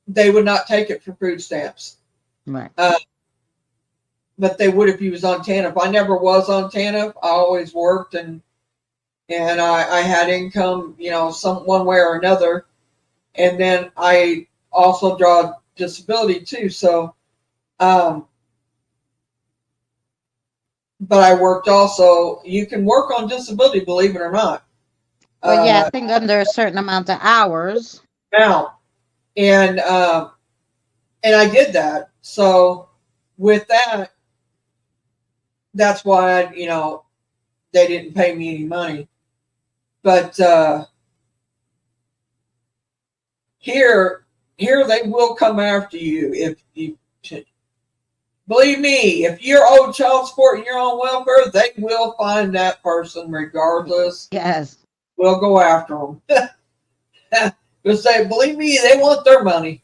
they would not take it for food stamps. Right. But they would if you was on TANF. I never was on TANF. I always worked and I had income, some one way or another. And then I also draw disability too. So, but I worked also. You can work on disability, believe it or not. Well, yeah, I think under a certain amount of hours. Now, and I did that. So with that, that's why they didn't pay me any money. But here they will come after you if you. Believe me, if you're owed child support and you're on welfare, they will find that person regardless. Yes. We'll go after them. They'll say, believe me, they want their money.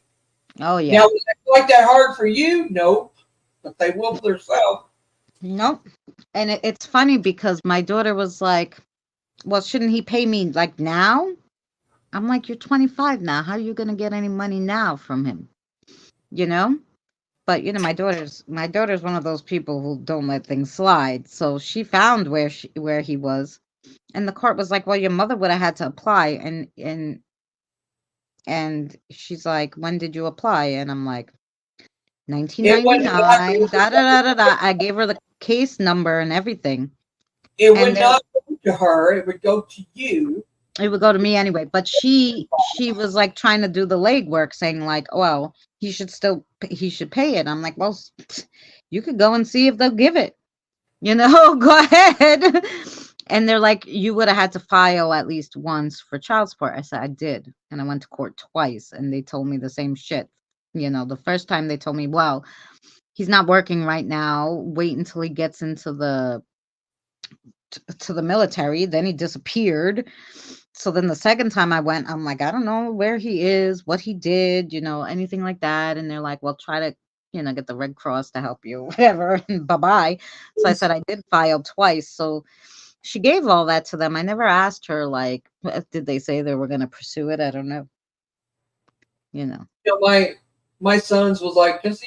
Oh, yeah. Now, will they like that hard for you? Nope. But they will for themselves. Nope. And it's funny because my daughter was like, well, shouldn't he pay me like now? I'm like, you're 25 now. How are you going to get any money now from him? You know? But my daughter's one of those people who don't let things slide. So she found where he was, and the court was like, "Well, your mother would have had to apply." And she's like, "When did you apply?" And I'm like, It wouldn't not, 1999. Da da da da da. I gave her the case number and everything, it and would then not go to her. It would go to you. it would go to me anyway. But she was like trying to do the legwork, saying like, "Well, he should pay it." I'm like, "Well, you could go and see if they'll give it." Go ahead. And they're like, you would have had to file at least once for child support. I said, I did. And I went to court twice and they told me the same shit. The first time they told me, well, he's not working right now. Wait until he gets into to the military. Then he disappeared. So then the second time I went, I'm like, I don't know where he is, what he did, anything like that. And they're like, well, try to, get the Red Cross to help you, whatever. And bye-bye. So I said, I did file twice. So she gave all that to them. I never asked her, like, did they say they were going to pursue it? I don't know. My sons was like, because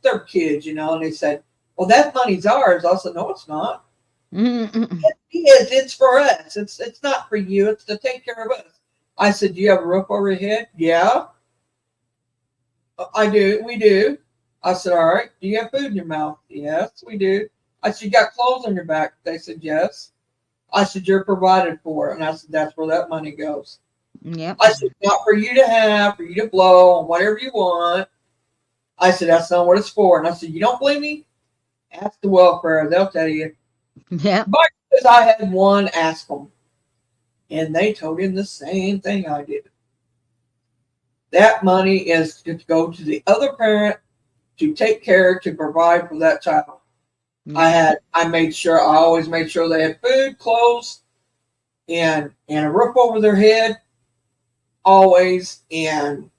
they're kids, and they said, well, that money's ours. I said, no, it's not. Mm-mm. It is. It's for us. It's not for you. It's to take care of us. I said, do you have a roof over your head? Yeah, I do. We do. I said, all right. Do you have food in your mouth? Yes, we do. I said, you got clothes on your back? They said, yes. I said, you're provided for. And I said, that's where that money goes. Yep. I said, not for you to have, for you to blow on whatever you want. I said, that's not what it's for. And I said, you don't believe me? Ask the welfare. They'll tell you. Yep. But because I had one ask them, and they told him the same thing I did. That money is to go to the other parent to take care, to provide for that child. I always made sure they had food, clothes, and a roof over their head, always, and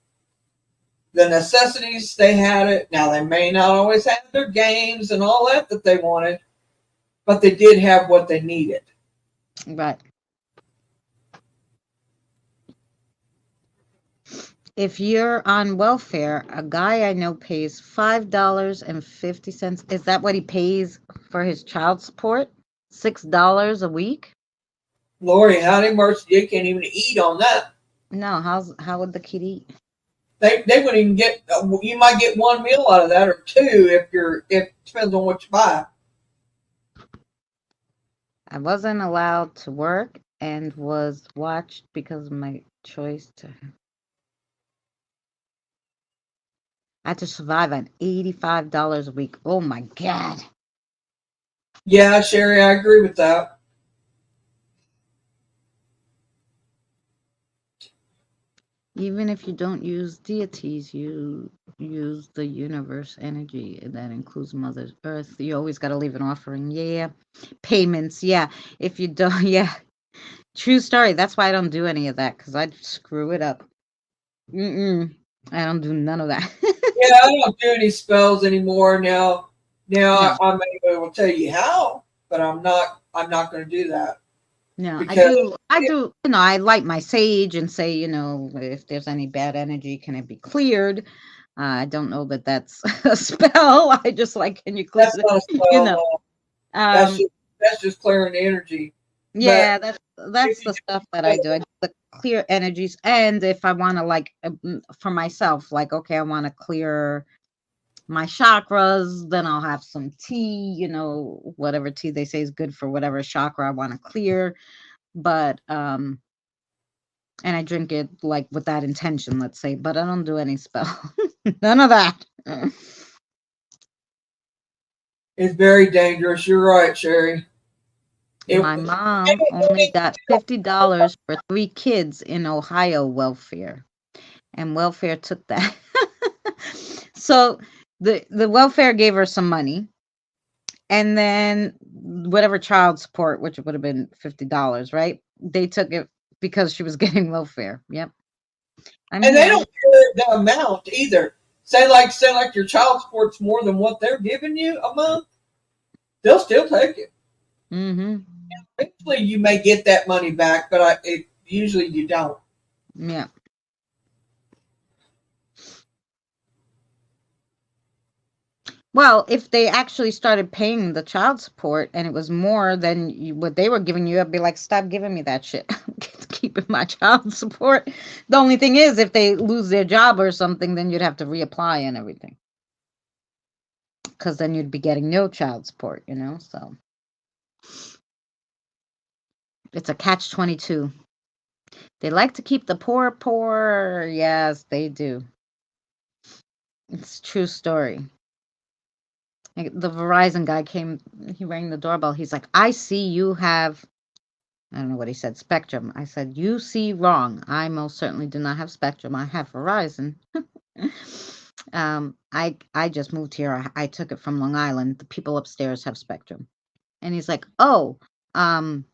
the necessities, they had it. Now, they may not always have their games and all that they wanted, but they did have what they needed. Right. If you're on welfare, a guy I know pays $5.50. Is that what he pays for his child support? $6 a week? Lori, how much you can't even eat on that? No, how would the kid eat? They wouldn't even get. You might get one meal out of that, or two if it depends on what you buy. I wasn't allowed to work and was watched because of my choice to. I had to survive on $85 a week. Oh my God. Yeah, Sherry, I agree with that. Even if you don't use deities, you use the universe energy, and that includes Mother Earth. You always got to leave an offering. Yeah. Payments. Yeah. If you don't, yeah. True story. That's why I don't do any of that because I'd screw it up. Mm-mm. I don't do none of that. Yeah, I don't do any spells anymore now. Now No, I may able to tell you how, but I'm not. I'm not going to do that no. I because do. I do. I light my sage and say, if there's any bad energy, can it be cleared? I don't know that that's a spell. I just like, can you clear that's it? not a You spell. know. That's Um, just that's just clearing the energy. But Yeah, if that's you the stuff that do I do. I do the clear energies, and if I want to like for myself, like okay, I want to clear my chakras, then I'll have some tea, whatever tea they say is good for whatever chakra I want to clear. But and I drink it like with that intention, let's say, but I don't do any spell. None of that. it's very dangerous. You're right, Sherry. It, My mom only got $50 for 3 kids in Ohio welfare. And welfare took that. So the welfare gave her some money, and then whatever child support, which would have been $50, right? They took it because she was getting welfare. Yep, I'm and they here. don't care the amount either. Say like your child support's more than what they're giving you a month, they'll still take it. Mm-hmm. Eventually, you may get that money back, but usually you don't. Yeah. Well, if they actually started paying the child support and it was more than what they were giving you, I'd be like, stop giving me that shit. Keeping my child support. The only thing is, if they lose their job or something, then you'd have to reapply and everything. Because then you'd be getting no child support. So it's a catch 22. They like to keep the poor poor. Yes, they do. It's a true story. Like, the Verizon guy came, he rang the doorbell. He's like, I see you have, I don't know what he said, Spectrum. I said, you see wrong. I most certainly do not have Spectrum. I have Verizon. I just moved here. I took it from Long Island. The people upstairs have Spectrum. And he's like, oh, um,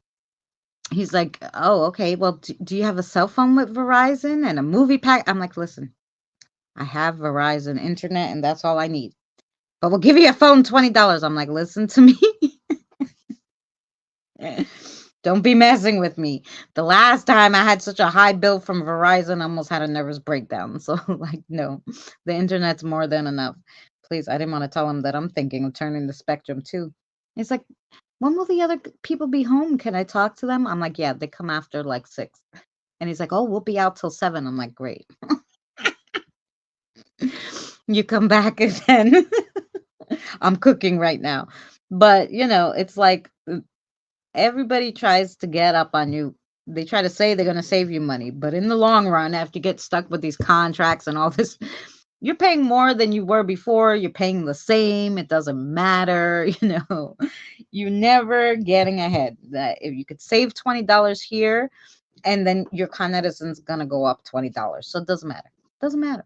he's like, oh, okay. Well, do you have a cell phone with Verizon and a movie pack? I'm like, listen, I have Verizon internet and that's all I need. But we'll give you a phone $20. I'm like, listen to me. Don't be messing with me. The last time I had such a high bill from Verizon, I almost had a nervous breakdown. So, like, no, the internet's more than enough. Please, I didn't want to tell him that I'm thinking of turning the Spectrum too. He's like, when will the other people be home? Can I talk to them? I'm like, yeah, they come after like 6. And he's like, oh, we'll be out till 7. I'm like, great. You come back again. I'm cooking right now. But, it's like everybody tries to get up on you. They try to say they're going to save you money, but in the long run, after you get stuck with these contracts and all this, you're paying more than you were before. You're paying the same. It doesn't matter. You're never getting ahead. That if you could save $20 here, and then your Con Edison's going to go up $20. So it doesn't matter. Doesn't matter.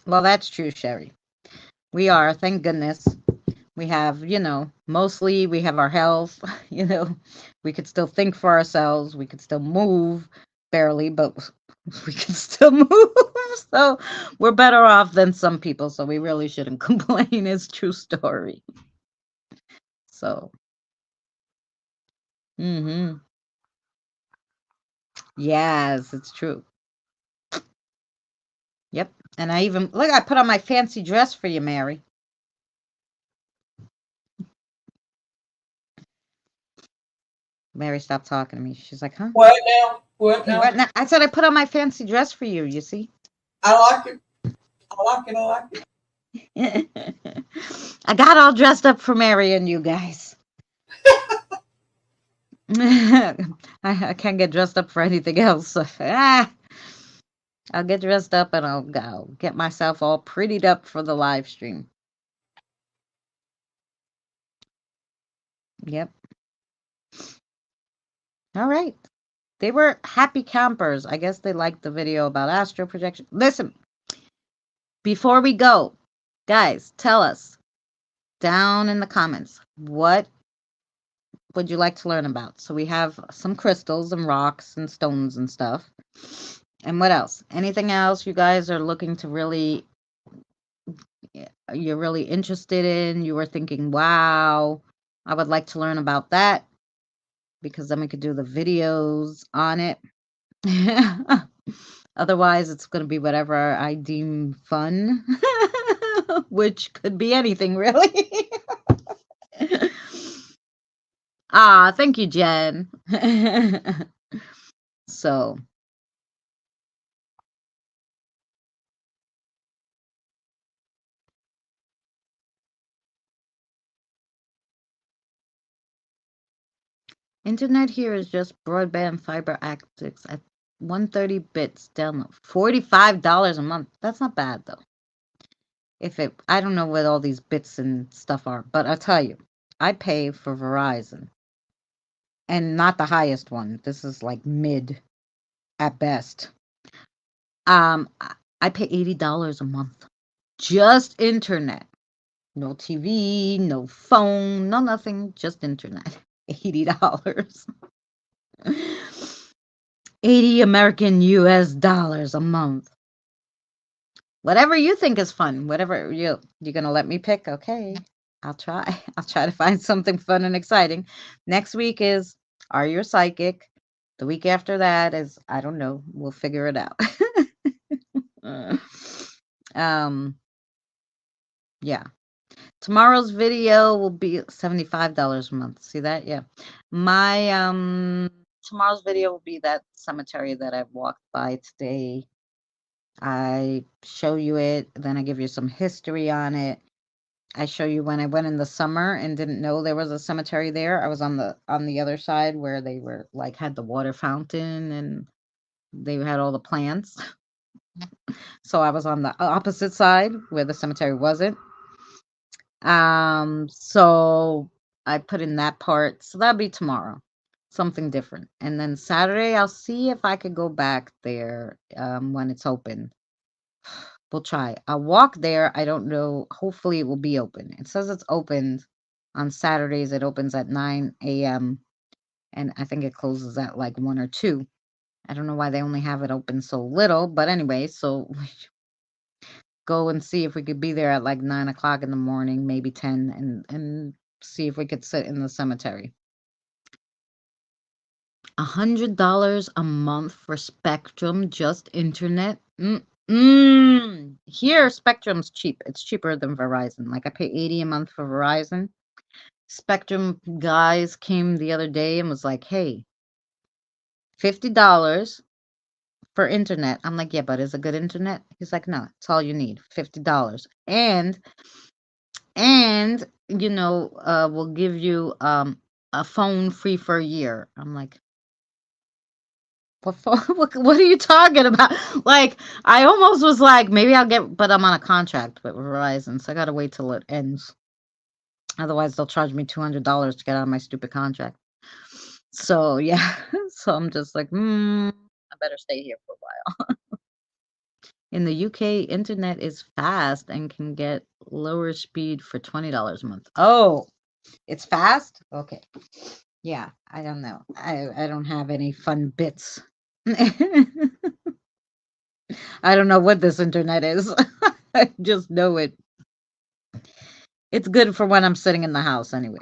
Well, that's true, Sherry. We are, thank goodness. We have, mostly we have our health, we could still think for ourselves. We could still move barely, but we can still move. So we're better off than some people. So we really shouldn't complain. It's true story. So, hmm yes, it's true. Yep. And I even, look, I put on my fancy dress for you, Mary. Mary stopped talking to me. She's like, huh? What now? What now? What now? I said I put on my fancy dress for you, you see? I like it. I like it. I like it. I got all dressed up for Mary and you guys. I can't get dressed up for anything else. So, I'll get dressed up and I'll get myself all prettied up for the live stream. Yep. All right. They were happy campers. I guess they liked the video about astral projection. Listen, before we go, guys, tell us down in the comments, what would you like to learn about? So we have some crystals and rocks and stones and stuff. And what else? Anything else you guys are looking to really, you're really interested in? You were thinking, wow, I would like to learn about that, because then we could do the videos on it. Otherwise, it's going to be whatever I deem fun, which could be anything, really. Thank you, Jen. So, internet here is just broadband fiber optics at 130 bits download. $45 a month. That's not bad, though. I don't know what all these bits and stuff are, but I'll tell you, I pay for Verizon, and not the highest one. This is like mid at best. I pay $80 a month, just internet. No TV, no phone, no nothing, just internet. $80. 80 American US dollars a month. Whatever you think is fun, whatever you're gonna let me pick, okay. I'll try. I'll try to find something fun and exciting. Next week is Are You a Psychic? The week after that is, I don't know, we'll figure it out. Yeah. Tomorrow's video will be $75 a month. See that? Yeah. My tomorrow's video will be that cemetery that I walked by today. I show you it, then I give you some history on it. I show you when I went in the summer and didn't know there was a cemetery there. I was on the other side where they were like had the water fountain and they had all the plants. So I was on the opposite side where the cemetery wasn't. So I put in that part. So that'll be tomorrow. Something different. And then Saturday I'll see if I could go back there when it's open. We'll try. I'll walk there. I don't know. Hopefully it will be open. It says it's opened on Saturdays. It opens at 9 a.m. and I think it closes at like 1 or 2. I don't know why they only have it open so little, but anyway, so go and see if we could be there at like 9 o'clock in the morning, maybe 10, and see if we could sit in the cemetery. $100 a month for Spectrum, just internet. Here, Spectrum's cheap. It's cheaper than Verizon. Like I pay $80 a month for Verizon. Spectrum guys came the other day and was like, "Hey, $50 for internet." I'm like, "Yeah, but is it good internet?" He's like, "No, it's all you need, $50, and we'll give you a phone free for a year." I'm like, what are you talking about? Like, I almost was like, maybe I'll get, but I'm on a contract with Verizon, so I gotta wait till it ends. Otherwise, they'll charge me $200 to get out of my stupid contract. So yeah, so I'm just like, I better stay here for a while. In the UK, internet is fast and can get lower speed for $20 a month. Oh, it's fast? Okay. Yeah, I don't know. I don't have any fun bits. I don't know what this internet is. I just know it. It's good for when I'm sitting in the house anyway.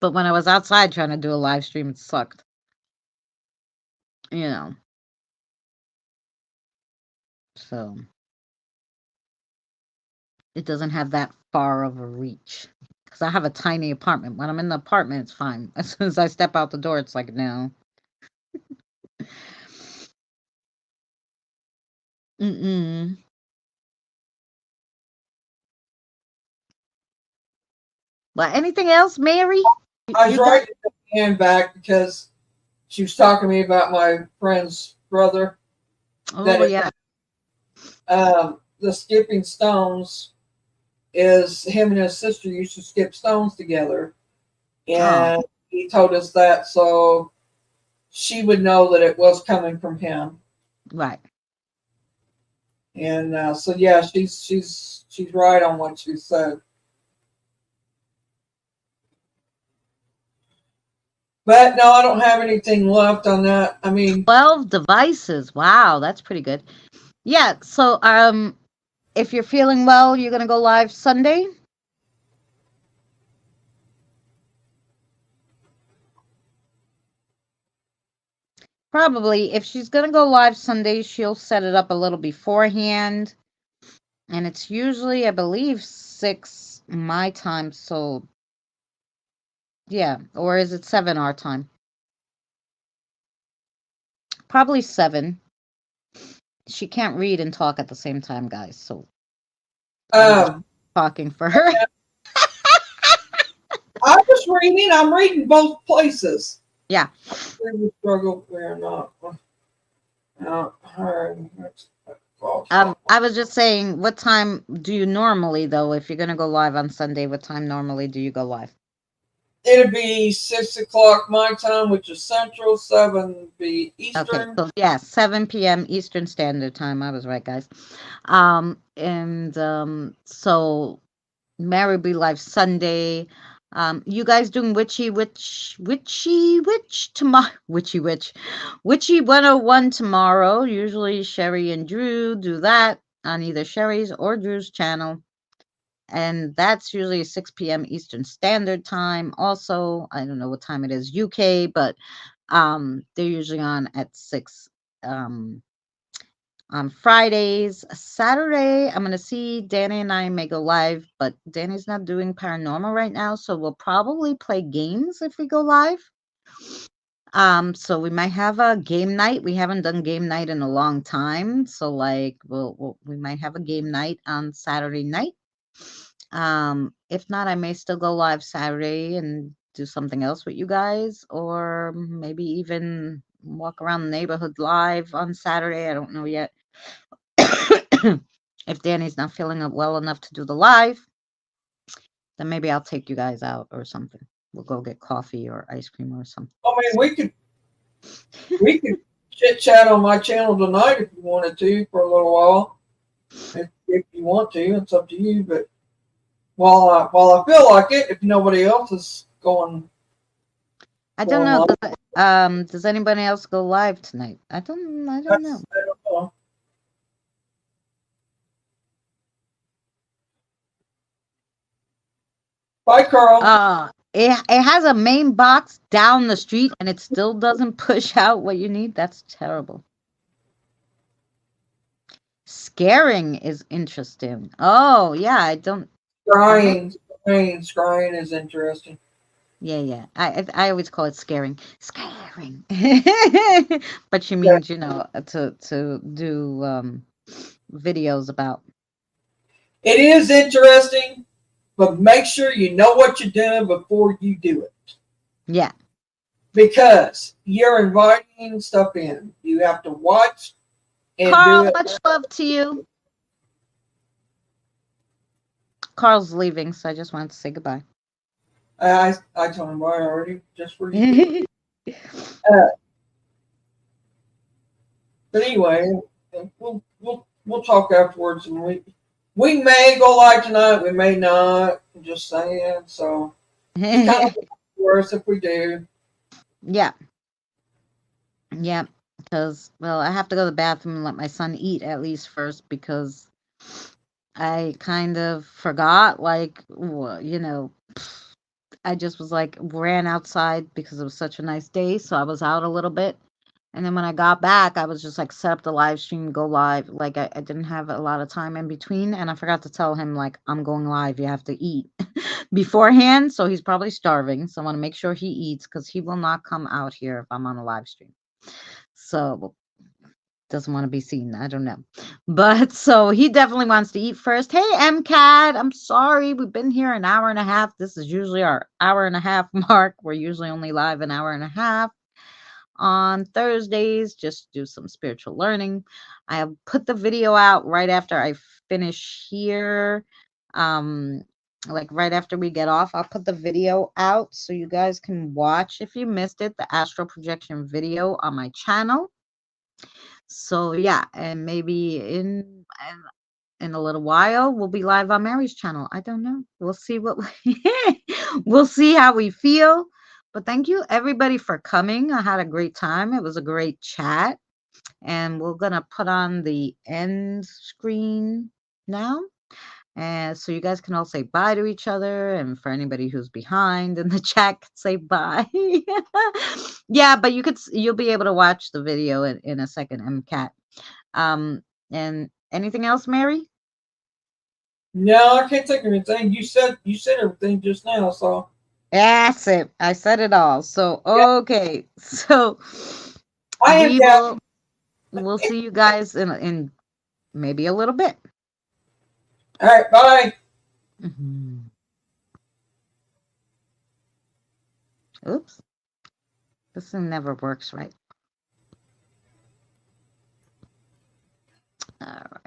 But when I was outside trying to do a live stream, it sucked. You know. So it doesn't have that far of a reach. Because I have a tiny apartment. When I'm in the apartment, it's fine. As soon as I step out the door, it's like, no. Mm-mm. Well, anything else, Mary? I was You got writing the hand back because she was talking to me about my friend's brother. Oh, yeah. The skipping stones is him and his sister used to skip stones together, Oh, and he told us that so she would know that it was coming from him. right. And so yeah, she's right on what she said. But no, I don't have anything left on that. I mean, 12 devices. Wow, that's pretty good. Yeah, so if you're feeling well, you're gonna go live Sunday? Probably. If she's gonna go live Sunday, she'll set it up a little beforehand. And it's usually, I believe, 6 my time, so yeah. Or is it 7 our time? Probably 7. She can't read and talk at the same time, guys, so I'm just um, talking for her. I was reading. I'm reading both places. Yeah. We struggle. We're not. Her. I was just saying, what time do you normally, though, if you're gonna go live on Sunday, what time normally do you go live? It'd be 6 o'clock my time, which is Central. 7 be Okay, Eastern. so yeah, 7 p.m. Eastern Standard Time. I was right, guys. And so Mary be live Sunday. You guys doing witchy tomorrow? Witchy 101 tomorrow. Usually Sherry and Drew do that on either Sherry's or Drew's channel. And that's usually 6 p.m. Eastern Standard Time. Also, I don't know what time it is UK, but they're usually on at 6 on Fridays. Saturday, I'm gonna see Danny and I may go live, but Danny's not doing paranormal right now, so we'll probably play games if we go live. So we might have a game night. We haven't done game night in a long time, so like we might have a game night on Saturday night. If not, I may still go live Saturday and do something else with you guys, or maybe even walk around the neighborhood live on Saturday. I don't know yet. If Danny's not feeling well enough to do the live, then maybe I'll take you guys out or something. We'll go get coffee or ice cream or something. I mean, we could chit chat on my channel tonight if you wanted to for a little while. If you want to, it's up to you. But while I feel like it, if nobody else is I don't going know. live, Does anybody else go live tonight? I don't know. I don't know. Bye, Carl. It has a main box down the street and it still doesn't push out what you need. That's terrible. Scaring is interesting. Oh, yeah, I don't know. Scrying is interesting. Yeah. I always call it scaring. Scaring. But she Yeah. means, to do videos about. It is interesting, but make sure you know what you're doing before you do it. Yeah. Because you're inviting stuff in. You have to watch and do Carl, it. much love to you. Carl's leaving, so I just wanted to say goodbye. I told him why already, just for you. But anyway, we'll talk afterwards, and we may go live tonight. We may not. I'm just saying. So it's kind of worse if we do. Yeah. Yeah. Because, well, I have to go to the bathroom and let my son eat at least first because I kind of forgot, like, I just was like, ran outside because it was such a nice day. So I was out a little bit. And then when I got back, I was just like, set up the live stream, go live. Like, I didn't have a lot of time in between. And I forgot to tell him, like, I'm going live. You have to eat beforehand. So he's probably starving. So I want to make sure he eats because he will not come out here if I'm on a live stream. So doesn't want to be seen. I don't know. But so he definitely wants to eat first. Hey, MCAT, I'm sorry. We've been here an hour and a half. This is usually our hour and a half mark. We're usually only live an hour and a half on Thursdays, just do some spiritual learning. I have put the video out right after I finish here. Like right after we get off, I'll put the video out so you guys can watch, if you missed it, the astral projection video on my channel. So yeah, and maybe in a little while we'll be live on Mary's channel. I don't know. We'll see what we'll see how we feel. But thank you everybody for coming. I had a great time. It was a great chat. And we're gonna put on the end screen now. And so you guys can all say bye to each other, and for anybody who's behind in the chat, can say bye. Yeah, but you'll be able to watch the video in a second, MCAT. And anything else, Mary? No, I can't think of anything. You said everything just now, so That's it. I said it all. So okay. So I am we'll see you guys in maybe a little bit. All right, bye. Mm-hmm. Oops. This thing never works right. All right.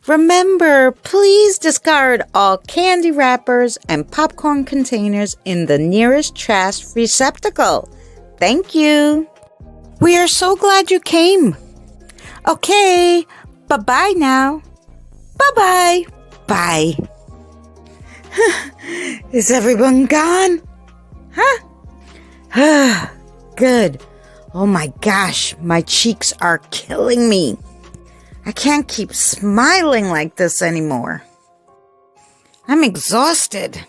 Remember, please discard all candy wrappers and popcorn containers in the nearest trash receptacle. Thank you. We are so glad you came. Okay, bye-bye now. Bye-bye. Bye. Is everyone gone? Huh? Good. Oh my gosh, my cheeks are killing me. I can't keep smiling like this anymore. I'm exhausted.